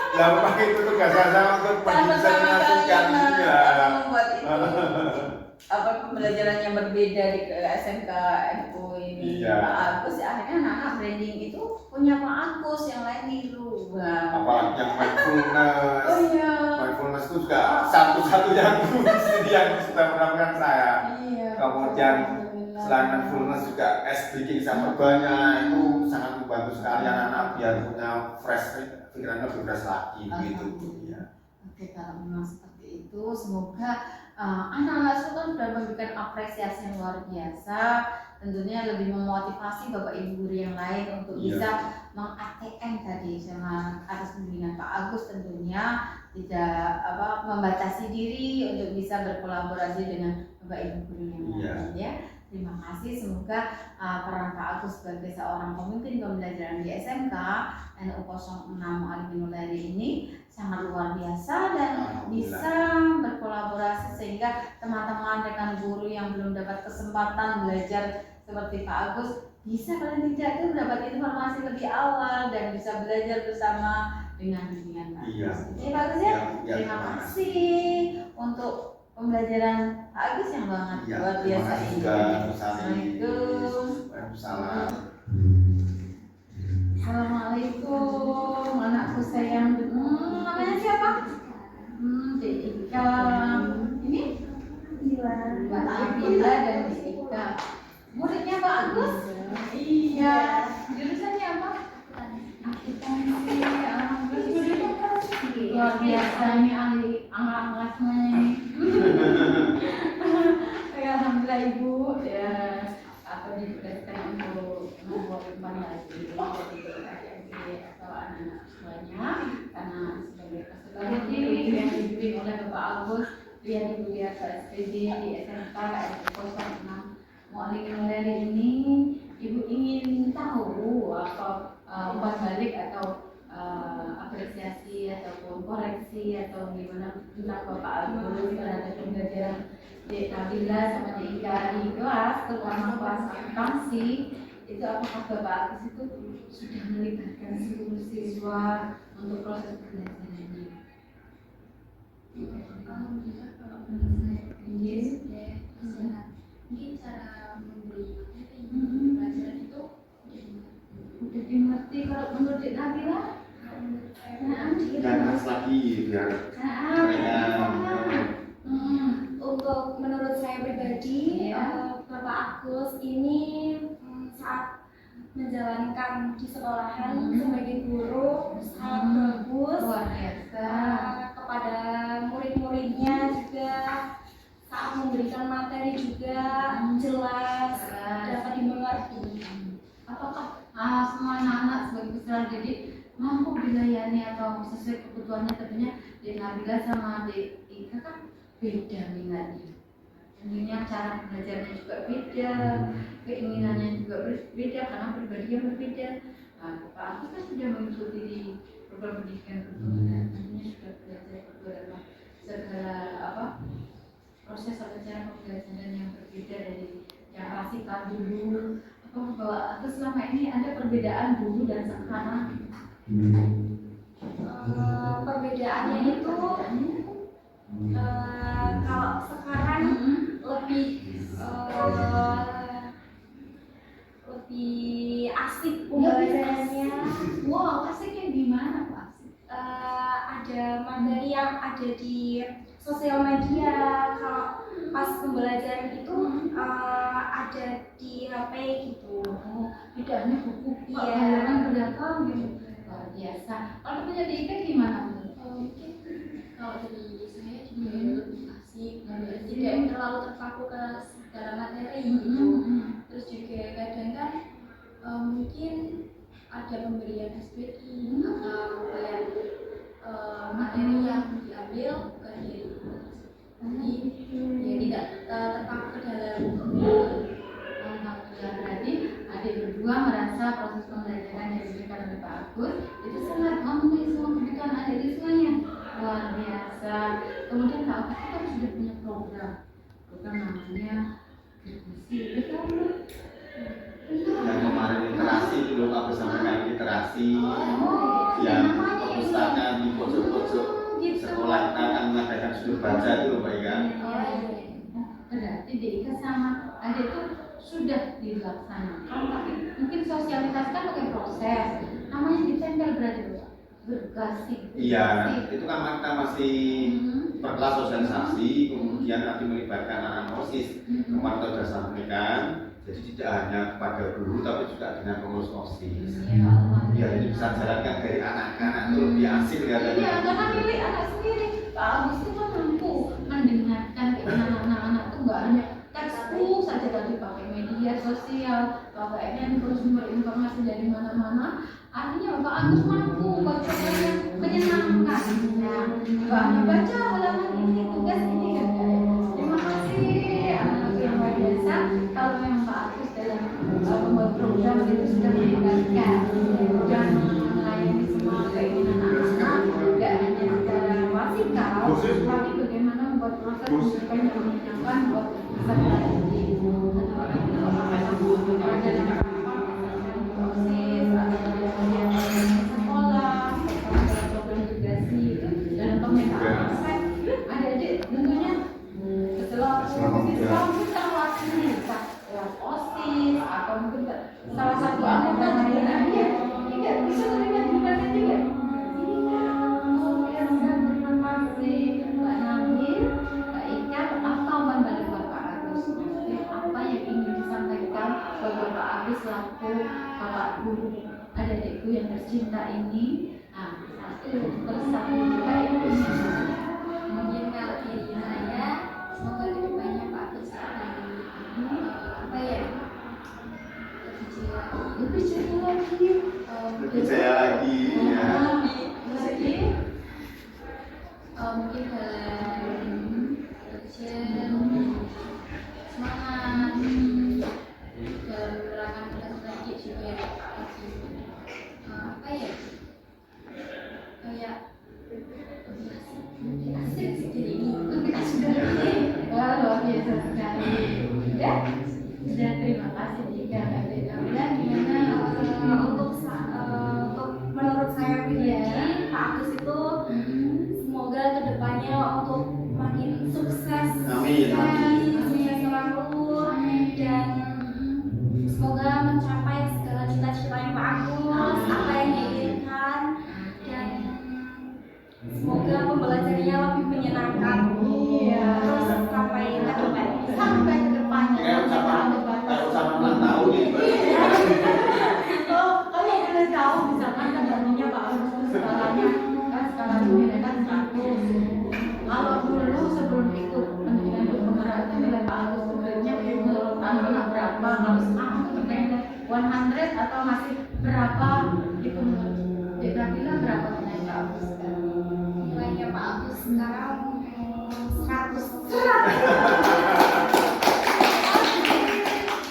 Lah pakai itu tugas saya untuk bisa menyatukan ya. Membuat itu apa pembelajaran yang berbeda di SMK NU ini. Iya. Pak Agus akhirnya anak-anak branding itu punya Pak Agus, yang lain niru. Apalagi yang mindfulness. Oh iya. Mindfulness itu juga satu-satunya yang sudah menerapkan saya. Iya. Kemudian selain mindfulness juga ice breaking sama banyak, itu sangat membantu sekali anak-anak biar punya fresh, pikirannya lebih fresh lagi gitu ya. Oke, kalau memang seperti itu, semoga anak-anak sultan sudah memberikan apresiasi yang luar biasa, tentunya lebih memotivasi Bapak Ibu guru yang lain untuk bisa meng-ATM tadi sama atas bimbingan Pak Agus, tentunya tidak membatasi diri untuk bisa berkolaborasi dengan Bapak Ibu guru yang lain ya. Terima kasih, semoga peran Pak Agus sebagai seorang pemimpin pembelajaran di SMK NU 06 Aliminul Heri ini sangat luar biasa dan bisa berkolaborasi sehingga teman-teman rekan guru yang belum dapat kesempatan belajar seperti Pak Agus bisa paling tidak itu mendapat informasi lebih awal dan bisa belajar bersama dengan bimbingan Pak Agus. Pak Agus ya, terima kasih untuk pembelajaran Pak Agus yang banget luar biasa ini. Assalamualaikum. Assalamualaikum, anakku sayang. Namanya siapa? Dek Ika. Ini? Mbak Abila dan Dek Ika. Muridnya Pak Agus? Iya. Jurusannya apa? Akuntansi. Luar biasa ini ahli angka semuanya ini. Alhamdulillah Ibu ya, aku ditugaskan untuk membuat kembali lagi atau anak-anak semuanya karena sebagai peserta didik yang dibimbing oleh Bapak Agus yang dikuliah ke SPD di SMK NU 06 Aliminul Heri ini. Ibu ingin tahu apa umpan balik atau apresiasi ataupun koreksi atau gimana tentang Bapak Agus terhadap pembelajaran Dek Nabila sama Dek Ika di kelas, terutama kelas akuntansi. Itu apakah Bapak Agus itu sudah melibatkan seluruh siswa untuk proses pembelajarannya? Alhamdulillah kalau menurut saya mungkin cara memberi pelajaran itu udah dimengerti. Kalau menurut Dek Nabila? Dan lagi biar untuk menurut saya pribadi, Bapak Agus ini saat menjalankan di sekolahan sebagai guru sangat bagus, luar biasa. kepada murid-muridnya juga saat memberikan materi juga jelas, dapat dimengerti. Apakah semua anak-anak sebagai peserta didik mampu dilayani atau sesuai kebutuhannya? Tentunya Dek Nabila sama Dek Ika kan beda minatnya, tentunya cara belajarnya juga beda, keinginannya juga berbeda karena pribadinya berbeda. Pak Agus kan sudah mengikuti di program pendidikan tentunya sudah belajar proses atau cara pembelajaran yang berbeda dari yang klasikal dulu? Apa bahwa atau selama ini ada perbedaan dulu dan sekarang? Perbedaannya itu kalau sekarang lebih lebih asik pembelajarannya. Wow, asiknya gimana Pak? Ada materi yang ada di sosial media. Kalau pas pembelajaran itu ada di HP gitu. Oh, tidak hanya buku, Iya. halaman berapa gitu. Luar biasa. Kalau punya di IK gimana Bu? Mungkin kalau dari saya juga lebih asik, tidak terlalu terpaku ke segala materi gitu. Terus juga kadang kan mungkin ada pemberian SPI atau kayak materi yang diambil bukan dari buku tersebut. Jadi ya tidak terpaku ke dalam Berarti adik berdua merasa proses pembelajaran yang diberikan oleh Pak Agus itu sangat memenuhi semua kebutuhan adik di semuanya. Luar biasa. Kemudian Pak Agus kan sudah punya program namanya diskusi, betul? Yang kemarin literasi dulu aku sampaikan literasi Oh, yang namanya perpustakaan di pojok-pojok sekolah kita akan mengadakan sudut baca itu Pak Ika. Berarti DIK sama adik itu sudah dilaksanakan, tapi mungkin sosialisasi kan pakai proses, namanya ditempel berarti Pak, bergasi. Iya, itu kan kita masih perkelas sosialisasi, kemudian nanti melibatkan anak OSIS. Kemarin kita sudah sampaikan, jadi tidak hanya kepada guru tapi juga dengan pengurus OSIS. Biar ini bisa jalankan dari anak-anak itu lebih asik ya. Iya, karena milik anak sendiri. Pak Agus itu kan mampu mendengarkan keinginan anak-anak itu nggak hanya textbook saja, tapi pakai media sosial, pakai handphone, sumber informasi dari mana-mana. Artinya Pak Agus mampu bacaannya yang menyenangkan. Nah, nggak hanya baca halaman ini, tugas ini kan. Terima kasih anak-anak yang luar biasa. Kalau memang Pak Agus dalam membuat program itu sudah melibatkan dan melayani semua keinginan anak-anak, tidak hanya secara klasikal, tapi bagaimana membuat proses pendidikan yang menyenangkan buat peserta didik. Sekolah, program tugasi dalam pemetaan adik-adik tentunya setelah bisa mewakili lewat OSIS atau mungkin salah satu anggota dari dia tidak bisa terlibat juga. Terima kasih Mbak Nabil, Mbak Ika, apa dari Bapak Agus? Apa yang ingin disampaikan Bapak Agus selaku Bapak Guru adik-adikku yang tercinta ini? Satu juga ini. mungkin kalau dari saya semoga kedepannya Pak Agus apa ya Lebih jaya lagi. Lebih jaya lagi ya. Mungkin dalam kerja semangat dalam menerapkan tugas juga apa ya kayak lebih asik jadi ini Lebih asik dari ini. Wah, luar biasa sekali. Ya, sudah terima kasih Ika. Dan gimana untuk menurut saya pribadi Pak Agus itu semoga kedepannya untuk makin sukses Amin. sukses selalu dan semoga mencapai segala cita-citanya Pak Agus, apa yang diinginkan, dan semoga pembelajarannya lebih menyenangkan. Terus sampai ke depannya. Kayak ucapan ulang tahun nih. kalau boleh tahu misalkan katanya Pak Agus skalanya kan skala nilai kan 100. Kalau dulu sebelum ikut pendidikan penggerak itu nilai Pak Agus sebenarnya menurut anak berapa? Kalau sekarang itu sebenarnya 100 atau masih berapa? Itu kira-kira berapa nilai Pak Agus sekarang? Nilainya Pak Agus sekarang 100.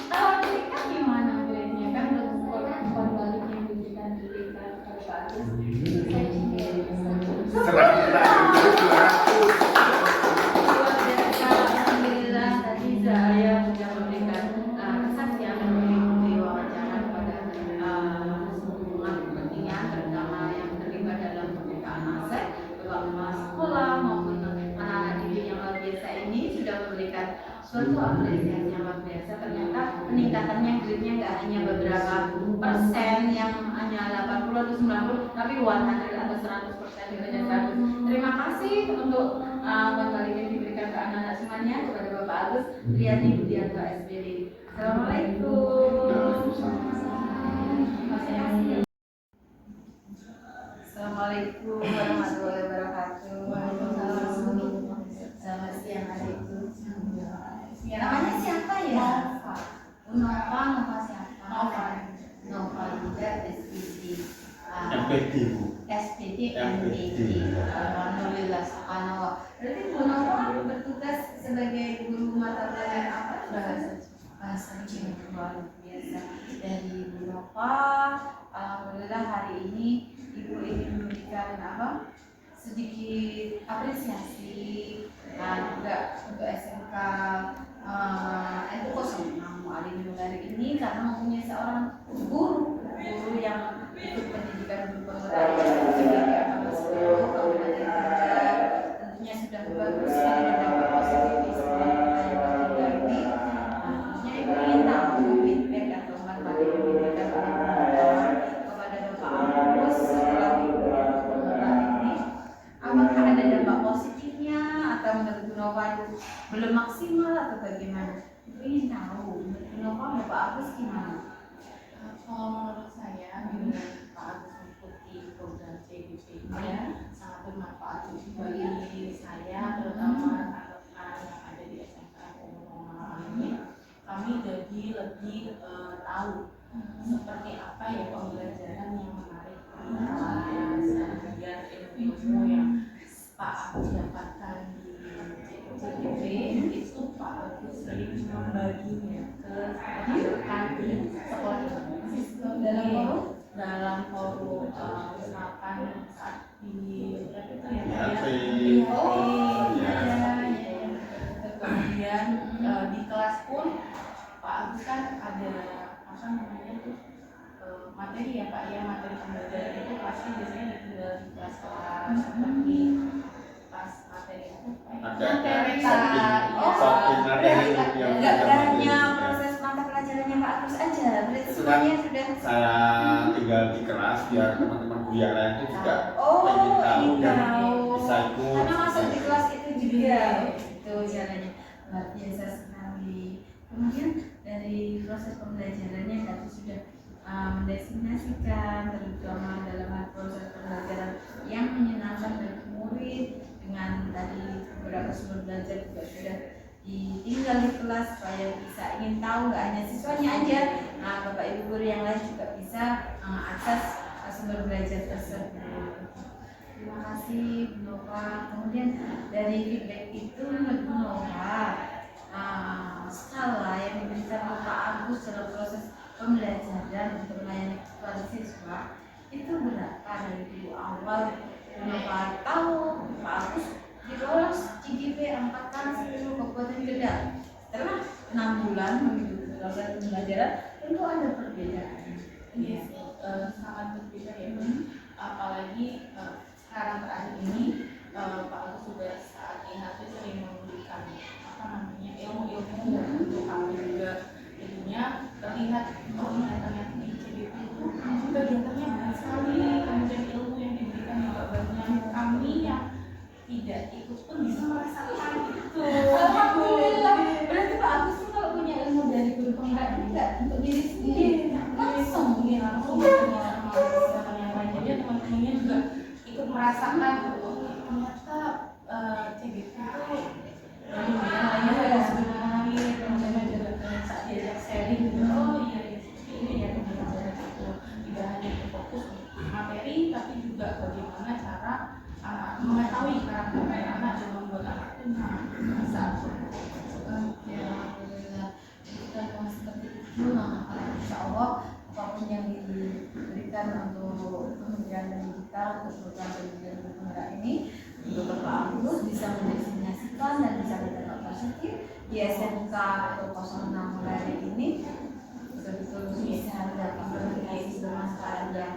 Kalau Ika gimana nilainya? Kan bukan balik yang diberikan pada Pak Agus. Saya juga Serang. Luar biasa. kesempatannya grade-nya nggak hanya beberapa persen yang hanya 80 atau 90, tapi 100 atau 100% nilainya 100. Terima kasih untuk kembali yang diberikan ke anak-anak semuanya, kepada Bapak Agus Riyadi Budianto SPD. Assalamualaikum. Assalamualaikum warahmatullahi wabarakatuh. Selamat siang adikku. Namanya siapa ya? Nova siapa? Nova Lida SPD. MPD Bu. SPD MPD. Alhamdulillah subhanallah. Berarti Bu Nova bertugas sebagai guru mata pelajaran apa? Bahasa Cina. Luar biasa. Dari Bu Nova, alhamdulillah hari ini Ibu ingin memberikan sedikit apresiasi juga untuk SMK NU06 Ali Nulari ini, karena mempunyai seorang guru yang ikut pendidikan guru penggerak sebagai agama sekolah Kabupaten Banjar. Tentunya sudah bagus sekali berdampak positif di sekolah kita yang tertinggal ini. Tentunya Ibu ingin tahu feedback atau manfaat yang diberikan oleh kepada Bapak Agus setelah Ibu penggerak ini. Apakah ada dampak positifnya atau menurut Bu Nova itu belum maksimal atau bagaimana? Ibu ingin tahu menurut Bu Nova, Bapak Agus gimana? Kalau menurut saya dengan Pak Agus mengikuti program CBP ini sangat bermanfaat bagi saya, terutama rekan-rekan yang ada di SMK ini. Kami jadi lebih tahu seperti apa ya pembelajaran yang menarik di kelas, kemudian ilmu yang Pak Agus dapatkan di CBP itu Pak Agus sering membaginya ke rekan di sekolah dalam forum misalkan saat di kemudian di kelas pun Pak Agus kan ada apa namanya tuh materi ya Pak ya, materi pembelajaran itu pasti biasanya ditinggal di kelas-kelas seperti pas materi itu Nggak hanya proses mata pelajarannya Pak Agus aja, berarti semuanya sudah. Saya tinggal di kelas biar teman-teman guru yang lain itu juga ingin tahu dan tahu. bisa ikut. Karena masuk di kelas itu juga itu caranya luar biasa sekali. Kemudian dari proses pembelajarannya tadi sudah mendefinisikan terutama dalam proses pembelajaran yang menyenangkan bagi murid, dengan tadi beberapa sumber belajar juga sudah ditinggal di kelas supaya bisa ingin tahu, nggak hanya siswanya aja, Bapak Ibu guru yang lain juga bisa akses sumber belajar tersebut. Terima kasih Bu Nova. Kemudian dari feedback itu menurut Bu Nova, skala yang diberikan Bapak Agus dalam proses pembelajaran untuk melayani kepada siswa itu berapa dari dulu awal Bu Nova tahu Pak Agus dilolos CGP angkatan 10 Kabupaten Kendal. Setelah 6 bulan mengikuti proses pembelajaran, tentu ada perbedaan. Iya, sangat berbeda ya Bu. Apalagi sekarang terakhir ini Pak Agus juga saat IHT sering memberikan apa namanya ilmu-ilmu untuk kami juga, jadinya terlihat ternyata di CBP itu kegiatannya banyak sekali, kemudian ilmu yang diberikan juga banyak. Kami yang tidak ikut pun bisa merasakan itu. Alhamdulillah. Berarti Pak Agus itu kalau punya ilmu dari guru penggerak enggak untuk diri sendiri, langsung yang lain. Jadi teman-temannya juga ikut merasakan ternyata CBP itu lumayan lah ya sebenarnya. Teman-teman juga saat diajak sharing gitu, oh iya seperti ini ya pembelajaran itu tidak hanya fokus materi tapi juga bagaimana cara mengetahui karakter anak dan membuat anak itu bisa. Alhamdulillah. Kita seperti itu, insya Allah apapun yang diberikan untuk Kementerian Pendidikan untuk program pendidikan guru penggerak ini, untuk Bapak Agus bisa mendefinisikan dan bisa berdampak positif di SMK atau 06 Mulai ini, betul-betul bisa menjadi bermanfaat ya.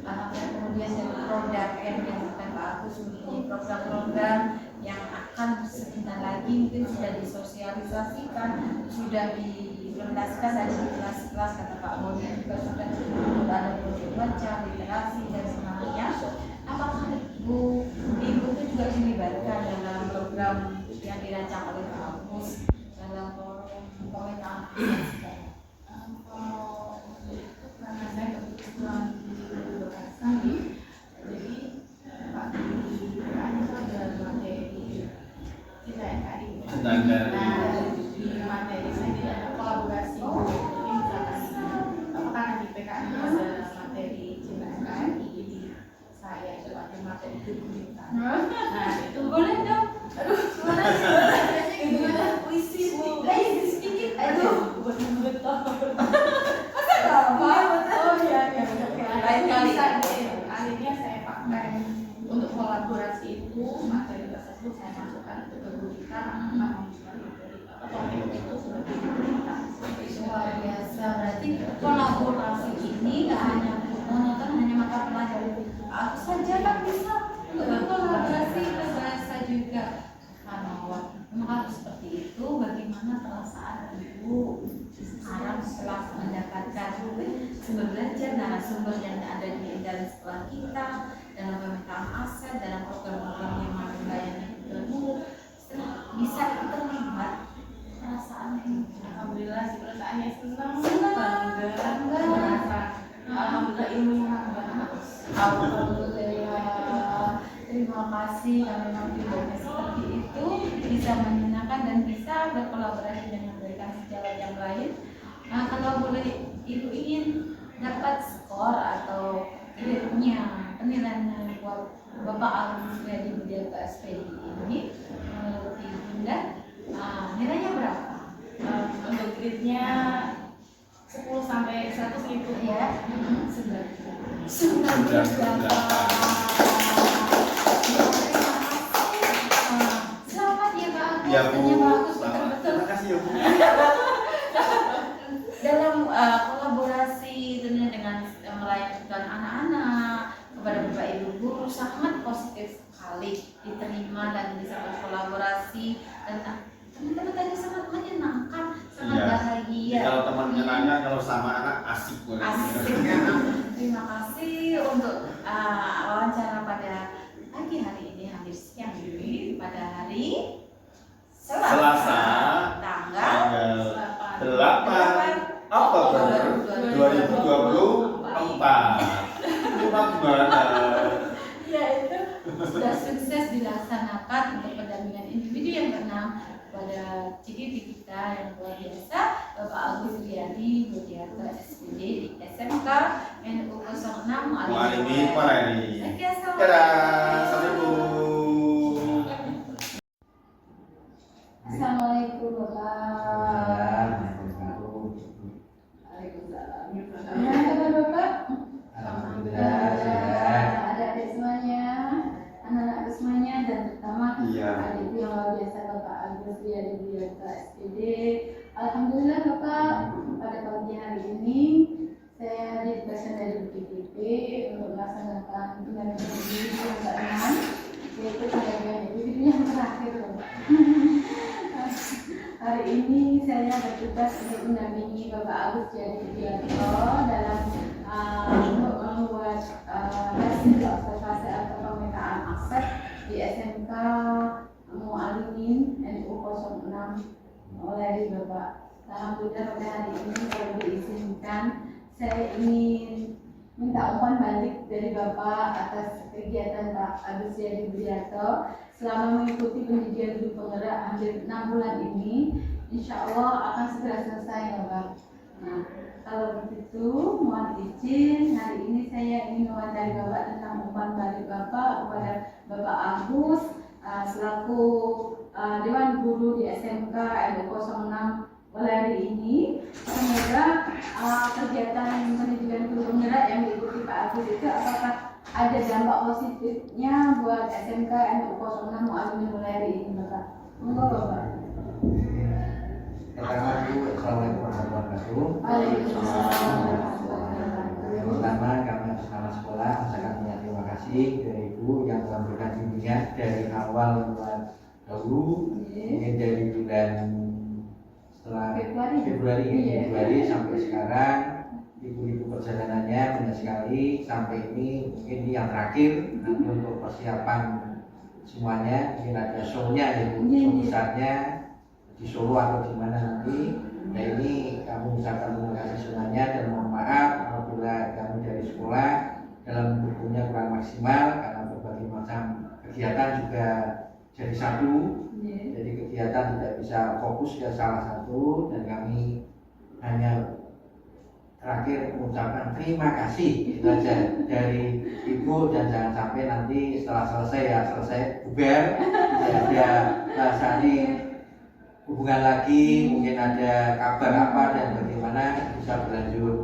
Kemudian dari produk yang dilakukan Pak Agus mempunyai program-program yang akan sebentar lagi mungkin sudah disosialisasikan, sudah diimplementasikan dari kelas kelas kata Pak Boni juga sudah ada program baca, literasi dan semuanya. Apakah ibu itu juga dilibatkan dalam program yang dirancang oleh Pak Agus dalam forum pemetaan? Kalau itu karena saya kebetulan beberapa kali, jadi Pak di PKN itu ada materi kita NKRI. Nah, di materi saya tidak ada kolaborasi. Jadi misalkan apakah di PKN ada materi cinta NKRI, jadi saya itu ada materi kebumitan. Nah itu Boleh dong. aduh gimana puisi sedikit aduh buat tahu. Oh iya, lain kali akhirnya saya pakai untuk kolaborasi itu materi tersebut saya masukkan untuk kebumitan topik itu sebagai kebumitan. Luar biasa, berarti kolaborasi ini nggak hanya monoton hanya mata pelajaran aku saja kan bisa untuk kolaborasi ke bahasa juga. Memang harus seperti itu. Bagaimana perasaan ibu sekarang setelah mendapatkan sumber belajar narasumber yang ada di dalam sekolah kita dalam pemetaan aset dalam program-program yang mampu melayani guru, setelah bisa ikut terlibat perasaan ini? Alhamdulillah sih perasaannya senang, Bangga. merasa alhamdulillah ilmunya nambah. Alhamdulillah, terima kasih kami motivasi seperti itu bisa menyenangkan dan bisa berkolaborasi dengan memberikan sejawat yang lain. Nah, kalau boleh ibu ingin dapat skor atau grade-nya penilaian buat Bapak Agus Riyadi Budiarto SPD ini menurut Bunda nilainya berapa? Untuk grade-nya 10 sampai 100 gitu Ya, 98. Selamat ya Pak Agus. Ya Bu, Ternyata bagus betul-betul terima kasih ya Bu. dalam kolaborasi tentunya dengan melayani anak-anak kepada Bapak Ibu guru sangat positif sekali diterima dan bisa berkolaborasi dan teman-teman tadi sangat menyenangkan, sangat Iya. bahagia. Kalau teman menyenangkan, kalau sama anak asik banget. Asik. Terima kasih untuk wawancara pada pagi hari ini, hampir siang ini pada hari Selasa, tanggal 8 Oktober 2024. Cuma gimana? Ya itu sudah sukses dilaksanakan untuk pendampingan individu yang keenam pada CGV kita yang luar biasa Bapak Agus Riyadi Budiarto SPD di SMK NU 06 Mualimi Parani. Oke, Assalamualaikum. Assalamualaikum Bapak. Waalaikumsalam. Gimana kabar Bapak? Adik-adik semuanya, anak-anak semuanya dan terutama Iya. adikku yang luar biasa Bapak Agus Riyadi Budiarto SPD. Alhamdulillah Bapak, pada pagi hari ini saya ditugaskan dari BPDP untuk melaksanakan pendampingan individu yang keenam, yaitu pendampingan individu yang terakhir Bapak. Hari ini saya bertugas untuk mendampingi Bapak Agus Riyadi Budiarto dalam untuk membuat hasil observasi atau pemetaan aset di SMK Mualimin NU 06 oleh Bapak. Alhamdulillah pada hari ini kalau diizinkan saya ingin minta umpan balik dari Bapak atas kegiatan Pak Agus Riyadi Budiarto selama mengikuti pendidikan guru penggerak hampir 6 bulan ini. Insya Allah akan segera selesai Bapak. Nah, kalau begitu mohon izin hari ini saya ingin mewadahi Bapak tentang umpan balik Bapak kepada Bapak Agus selaku Dewan Guru di SMK NU 06 pada hari ini. Semoga kegiatan pendidikan guru penggerak yang diikuti Pak Agus itu apakah ada dampak positifnya buat SMK NU 06 Mualimin mulai hari ini Bapak. Monggo Bapak. Pertama dulu, Assalamualaikum warahmatullahi wabarakatuh. Waalaikumsalam. Yang pertama kami atas nama sekolah sangat banyak terima kasih kepada Ibu yang telah memberikan bimbingan dari awal bulan dahulu, mungkin dari bulan setelah Februari. Februari, Iya. Februari sampai sekarang ibu-ibu perjalanannya banyak sekali sampai ini mungkin ini yang terakhir nanti untuk persiapan semuanya mungkin ada show-nya ya Bu, Iya, show iya. besarnya di Solo atau di mana nanti. Nah ini kami ucapkan terima kasih semuanya dan mohon maaf apabila kami dari sekolah dalam mendukungnya kurang maksimal karena berbagai macam kegiatan juga jadi satu. Iya. Jadi kegiatan tidak bisa fokus ke salah satu dan kami hanya terakhir mengucapkan terima kasih itu aja dari ibu dan jangan sampai nanti setelah selesai bubar tidak ada bahasanya hubungan lagi mungkin ada kabar apa dan bagaimana bisa berlanjut.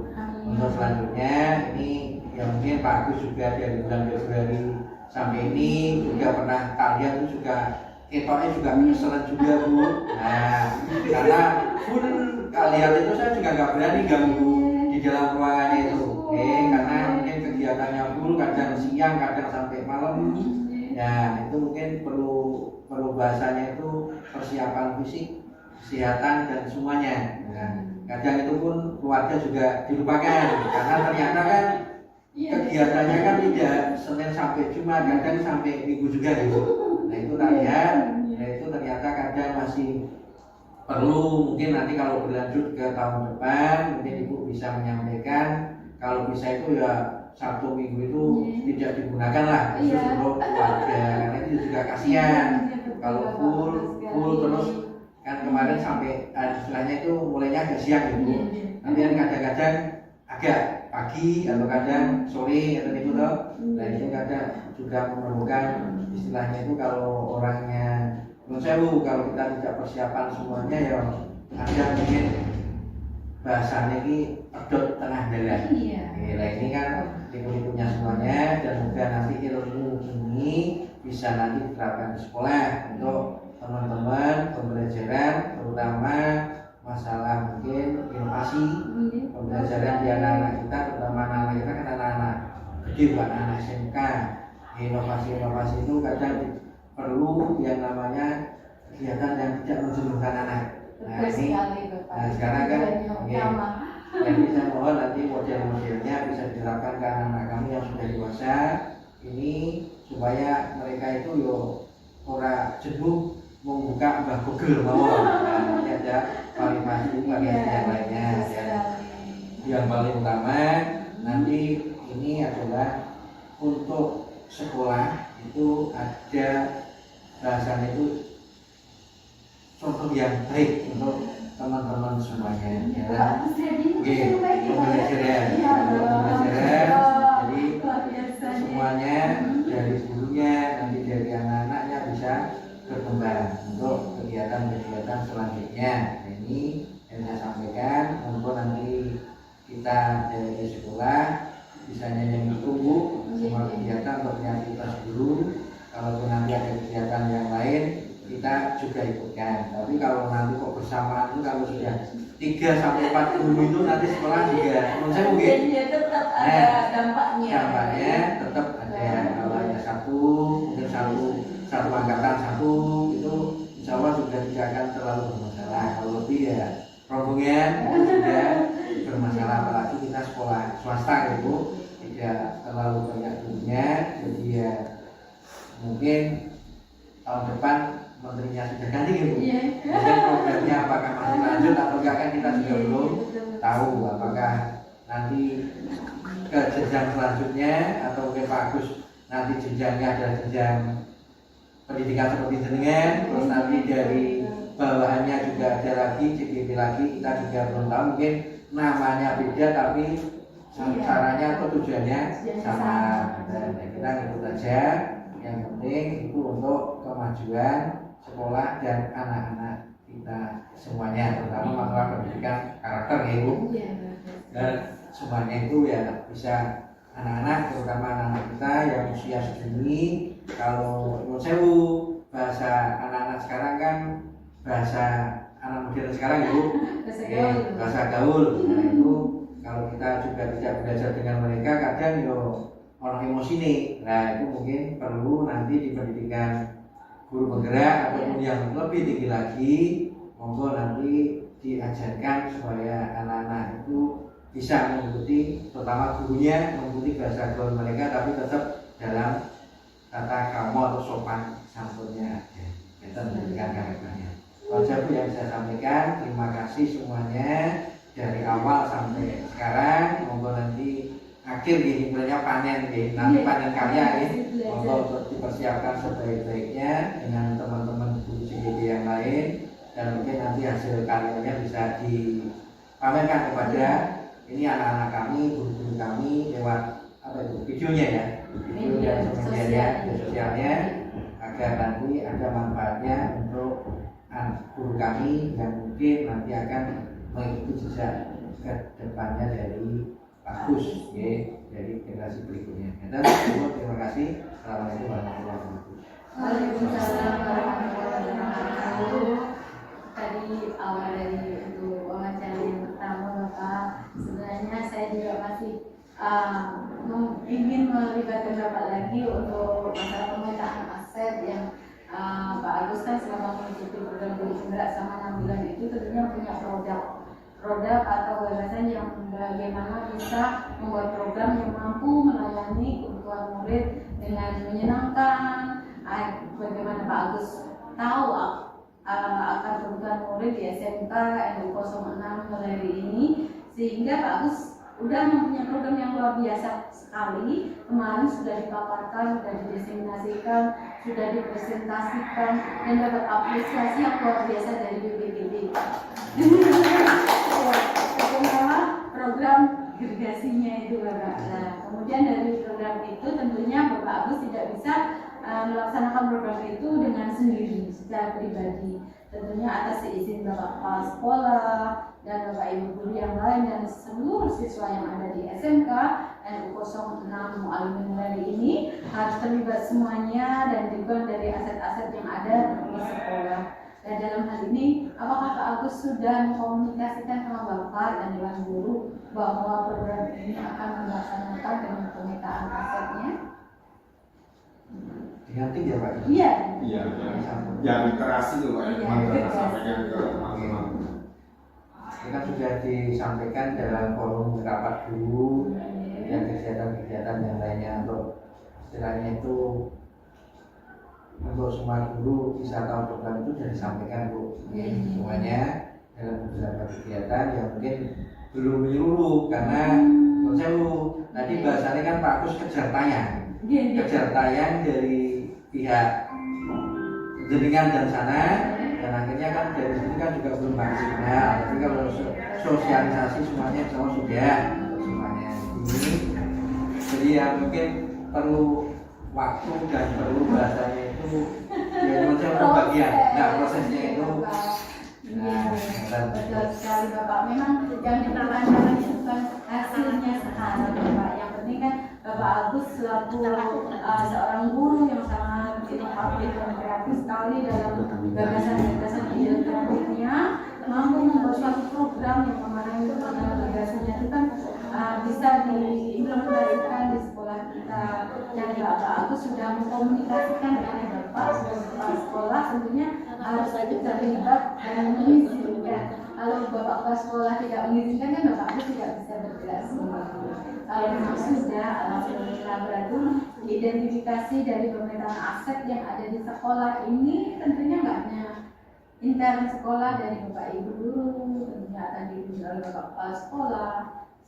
Untuk selanjutnya ini yang mungkin Pak Agus juga dari bulan Februari sampai ini juga pernah kalian itu juga ketoknya juga keselan juga Bu. Nah karena pun kalian itu saya juga nggak berani ganggu di dalam ruangannya itu, karena mungkin kegiatannya full, kadang siang, kadang sampai malam. Ya itu mungkin perlu bahasanya itu persiapan fisik, kesehatan dan semuanya. Nah, kadang itu pun keluarga juga dilupakan karena ternyata kan kegiatannya kan tidak Senin sampai Jumat, kadang sampai Minggu juga gitu. Nah itu lihat, nah itu ternyata kadang masih perlu mungkin nanti kalau berlanjut ke tahun depan mungkin Ibu bisa menyampaikan kalau bisa itu ya Sabtu Minggu itu tidak digunakan lah khusus untuk keluarga karena itu juga kasihan kalau full terus kan kemarin sampai istilahnya itu mulainya agak siang gitu nanti kan kadang-kadang agak pagi atau kadang sore atau itu loh. Nah itu kadang juga memerlukan istilahnya itu kalau orangnya menurut saya kalau kita tidak persiapan semuanya ya ada mungkin bahasanya ini pedot tengah jalan. Iya. Nah ini kan ilmu-ilmunya semuanya dan semoga nanti ilmu ini bisa nanti diterapkan di sekolah untuk teman-teman pembelajaran terutama masalah mungkin inovasi pembelajaran di anak-anak kita terutama anak-anak kita kan anak-anak gede bukan anak SMK. Inovasi-inovasi itu kadang perlu yang namanya kegiatan yang tidak menjenuhkan anak. Nah ini, nah sekarang kan, jadi saya mohon nanti model-modelnya bisa diterapkan ke anak-anak kami yang sudah dewasa ini supaya mereka itu yo ora jenuh membuka Mbah Google mawon. Nah ini ada variasi yang lainnya. Ya. Yang paling utama nanti ini adalah untuk sekolah itu ada bahasanya itu contoh yang baik untuk teman-teman semuanya ya. Oke, pembelajaran jadi semuanya dari gurunya nanti dari anak-anaknya bisa berkembang untuk kegiatan-kegiatan selanjutnya. Nah, ini yang saya sampaikan untuk nanti kita dari sekolah bisanya yang ditunggu semua kegiatan untuk aktivitas guru. Kalau nanti ada kegiatan yang lain kita juga ikutkan. Tapi kalau nanti kok bersamaan itu kalau sudah 3-4 guru itu nanti sekolah juga menurut saya mungkin tetap ada dampaknya. Dampaknya tetap ada. Kalau hanya mungkin satu angkatan satu itu insya Allah juga tidak akan terlalu bermasalah. Kalau lebih ya rombongan itu juga bermasalah apalagi kita sekolah swasta gitu tidak terlalu banyak gurunya jadi ya mungkin tahun depan menterinya sudah ganti gitu. Mungkin programnya apakah masih lanjut atau enggak kan kita juga belum tahu apakah nanti ke jenjang selanjutnya atau mungkin Pak Agus nanti jenjangnya adalah jenjang pendidikan seperti jenengan terus nanti dari bawahannya juga ada lagi CGP lagi kita juga belum tahu mungkin namanya beda tapi caranya atau tujuannya sama dan kita ikut aja yang penting itu untuk kemajuan sekolah dan anak-anak kita semuanya terutama masalah pendidikan karakter ya Ibu dan semuanya itu ya bisa anak-anak terutama anak-anak kita yang usia segini kalau menurut saya bahasa anak-anak sekarang kan bahasa anak modern sekarang Ibu bahasa gaul nah itu kalau kita juga tidak belajar dengan mereka kadang orang emosi nih nah itu mungkin perlu nanti di pendidikan guru bergerak ataupun yang lebih tinggi lagi monggo nanti diajarkan supaya anak-anak itu bisa mengikuti, terutama gurunya mengikuti bahasa gaul mereka, tapi tetap dalam tata krama atau sopan santunnya aja. Kita menjadikan karakternya. Saja Bu yang saya sampaikan. Terima kasih semuanya dari awal sampai sekarang. Monggo nanti akhir gini mulanya panen gini, nanti panen karya ini. Monggo dipersiapkan sebaik-baiknya dengan teman-teman guru CGD yang lain, dan mungkin nanti hasil karyanya bisa dipamerkan kepada ini anak-anak kami, guru-guru kami lewat apa itu videonya ya, video dan media sosialnya, agar nanti ada manfaatnya untuk guru kami yang mungkin nanti akan mengikuti jejak ke depannya dari Pak Gus, ya, dari generasi berikutnya. Dan terima kasih. Assalamualaikum warahmatullahi wabarakatuh. Waalaikumsalam warahmatullahi wabarakatuh. Tadi awal dari untuk wawancara yang pertama Bapak, sebenarnya saya juga masih ingin melibatkan Bapak lagi untuk masalah pemetaan aset yang Pak Agus kan selama mengikuti program Bergerak sama 6 bulan itu tentunya punya produk atau gagasan yang bagaimana bisa membuat program yang mampu melayani kebutuhan murid dengan menyenangkan. Bagaimana Pak Agus tahu akan kebutuhan murid di SMK NU06 mulai ini, sehingga Pak Agus udah mempunyai program yang luar biasa sekali. Kemarin sudah dipaparkan, sudah didiseminasikan, sudah dipresentasikan, dan dapat apresiasi yang luar biasa dari BPGD. Pertama program gergasinya itu Bapak. Nah, kemudian dari program itu tentunya Bapak Agus tidak bisa melaksanakan program itu dengan sendiri secara pribadi. Tentunya atas izin Bapak Kepala Sekolah dan Bapak Ibu guru yang lain dan seluruh siswa yang ada di SMK NU06 Muallimin Muladi ini harus terlibat semuanya dan juga dari aset-aset yang ada di sekolah. Dan dalam hal ini, apakah Pak Agus sudah mengkomunikasikan sama Bapak dan Dewan Guru bahwa program ini akan melaksanakan dengan pemetaan asetnya? Diganti ya Pak? Iya. Iya, yang literasi itu Pak, Iya, yang sampaikan ke teman-teman. Ini kan sudah disampaikan dalam forum rapat guru dan kegiatan-kegiatan yang lainnya, untuk istilahnya itu untuk semua guru bisa tahu program itu sudah disampaikan Bu. Semuanya dalam beberapa kegiatan yang mungkin belum menyeluruh karena menurut saya Bu, tadi bahasanya kan Pak Agus kejar tayang dari pihak jenengan dan sana, dan akhirnya kan dari sini kan juga belum maksimal. Jadi kalau sosialisasi semuanya semua sudah semuanya ini, jadi ya mungkin perlu waktu dan perlu bahasanya itu ya macam pembagian. Nah prosesnya itu betul sekali Bapak. Memang yang dipertanyakan itu bukan hasilnya sekarang Bapak. Yang penting kan Bapak Agus selaku seorang guru yang sangat inovatif dan kreatif sekali dalam gagasan-gagasan ide kreatifnya, mampu membuat suatu program yang kemarin itu gagasannya itu kan bisa diimplementasikan di sekolah kita. Dan Bapak Agus sudah mengkomunikasikan dengan Bapak sebagai kepala sekolah, tentunya harus terlibat dan mengizinkan. Kalau Bapak kepala sekolah tidak mengizinkan kan Bapak Agus tidak bisa bergerak sendiri. Kalau memang sudah alhamdulillah, berarti identifikasi dari pemetaan aset yang ada di sekolah ini tentunya nggak hanya intern sekolah dari Bapak Ibu guru, tentunya akan diikuti oleh Bapak kepala sekolah,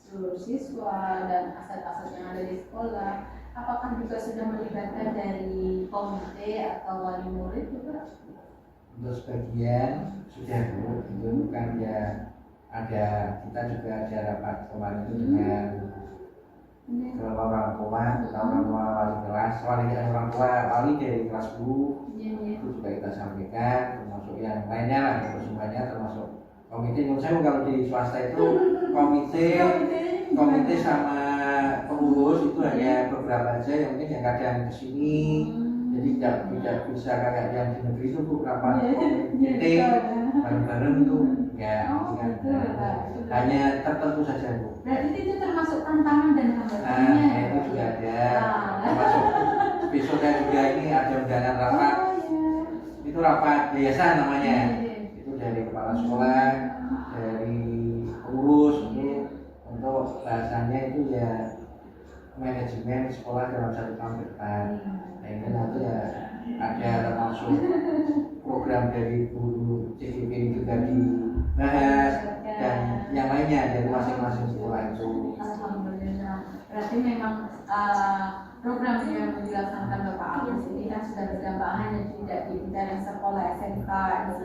seluruh siswa dan aset-aset yang ada di sekolah. Apakah juga sudah melibatkan dari komite atau wali murid juga? untuk sebagian sudah Bu, itu kan ya ada, kita juga ada rapat kemarin itu dengan orang tua, orang tua wali kelas, orang tua wali dari kelas guru, itu juga kita sampaikan, termasuk yang lainnya lah, semuanya termasuk komite. Menurut saya kalau di swasta itu komite sama pengurus itu hanya beberapa aja yang mungkin yang kadang kesini, jadi tidak bisa kayak yang di negeri itu Bu, rapat komite bareng-bareng itu ya, hanya tertentu saja Bu. Berarti itu termasuk tantangan dan hambatannya. Nah, itu juga ada. Termasuk besoknya juga ini ada undangan rapat. Itu rapat biasa namanya. Itu dari kepala sekolah, bahasanya itu ya manajemen sekolah dalam 1 tahun ke depan. Nah ini nanti ya ada termasuk program dari guru CGP juga dibahas dan yang lainnya dari masing-masing sekolah itu. Alhamdulillah. Berarti memang program yang dilaksanakan Bapak Agus ini kan sudah berdampak hanya tidak di bidang sekolah SMK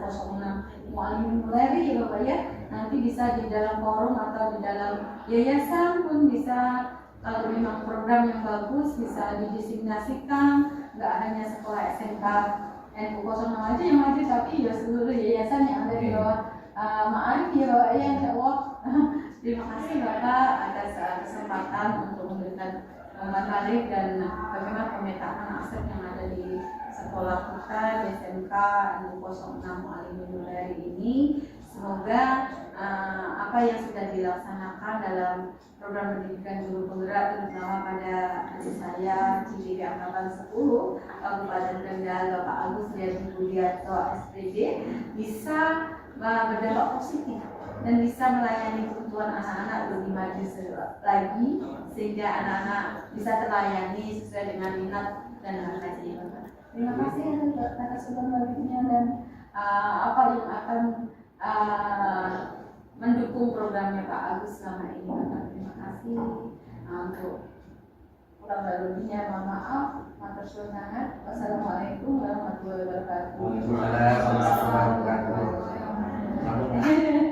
06 Muallim Muleri ya Bapak ya. Nanti bisa di dalam forum atau di dalam yayasan pun bisa. Kalau memang program yang bagus bisa didiseminasikan, nggak hanya sekolah SMK NU 06 aja yang maju, tapi ya seluruh yayasan yang ada di bawah Ma'arif ya Bapak ya, insya Allah. Terima kasih Bapak atas kesempatan untuk memberikan materi dan bagaimana pemetaan aset yang ada di sekolah kita di SMK NU 06 Muallim Muleri ini. Semoga apa yang sudah dilaksanakan dalam program pendidikan guru penggerak terutama pada adik saya di angkatan 10 Kabupaten Kendal Bapak Agus Riyadi Budiarto SPD bisa berdampak positif dan bisa melayani kebutuhan anak-anak lebih maju lagi sehingga anak-anak bisa terlayani sesuai dengan minat dan bakat. Terima kasih atas sebenarnya dan apa yang akan mendukung programnya Pak Agus selama ini. Terima kasih untuk kurang lebihnya mohon maaf. Matur suwun sangat. Wassalamualaikum warahmatullahi wabarakatuh. Waalaikumsalam warahmatullahi wabarakatuh.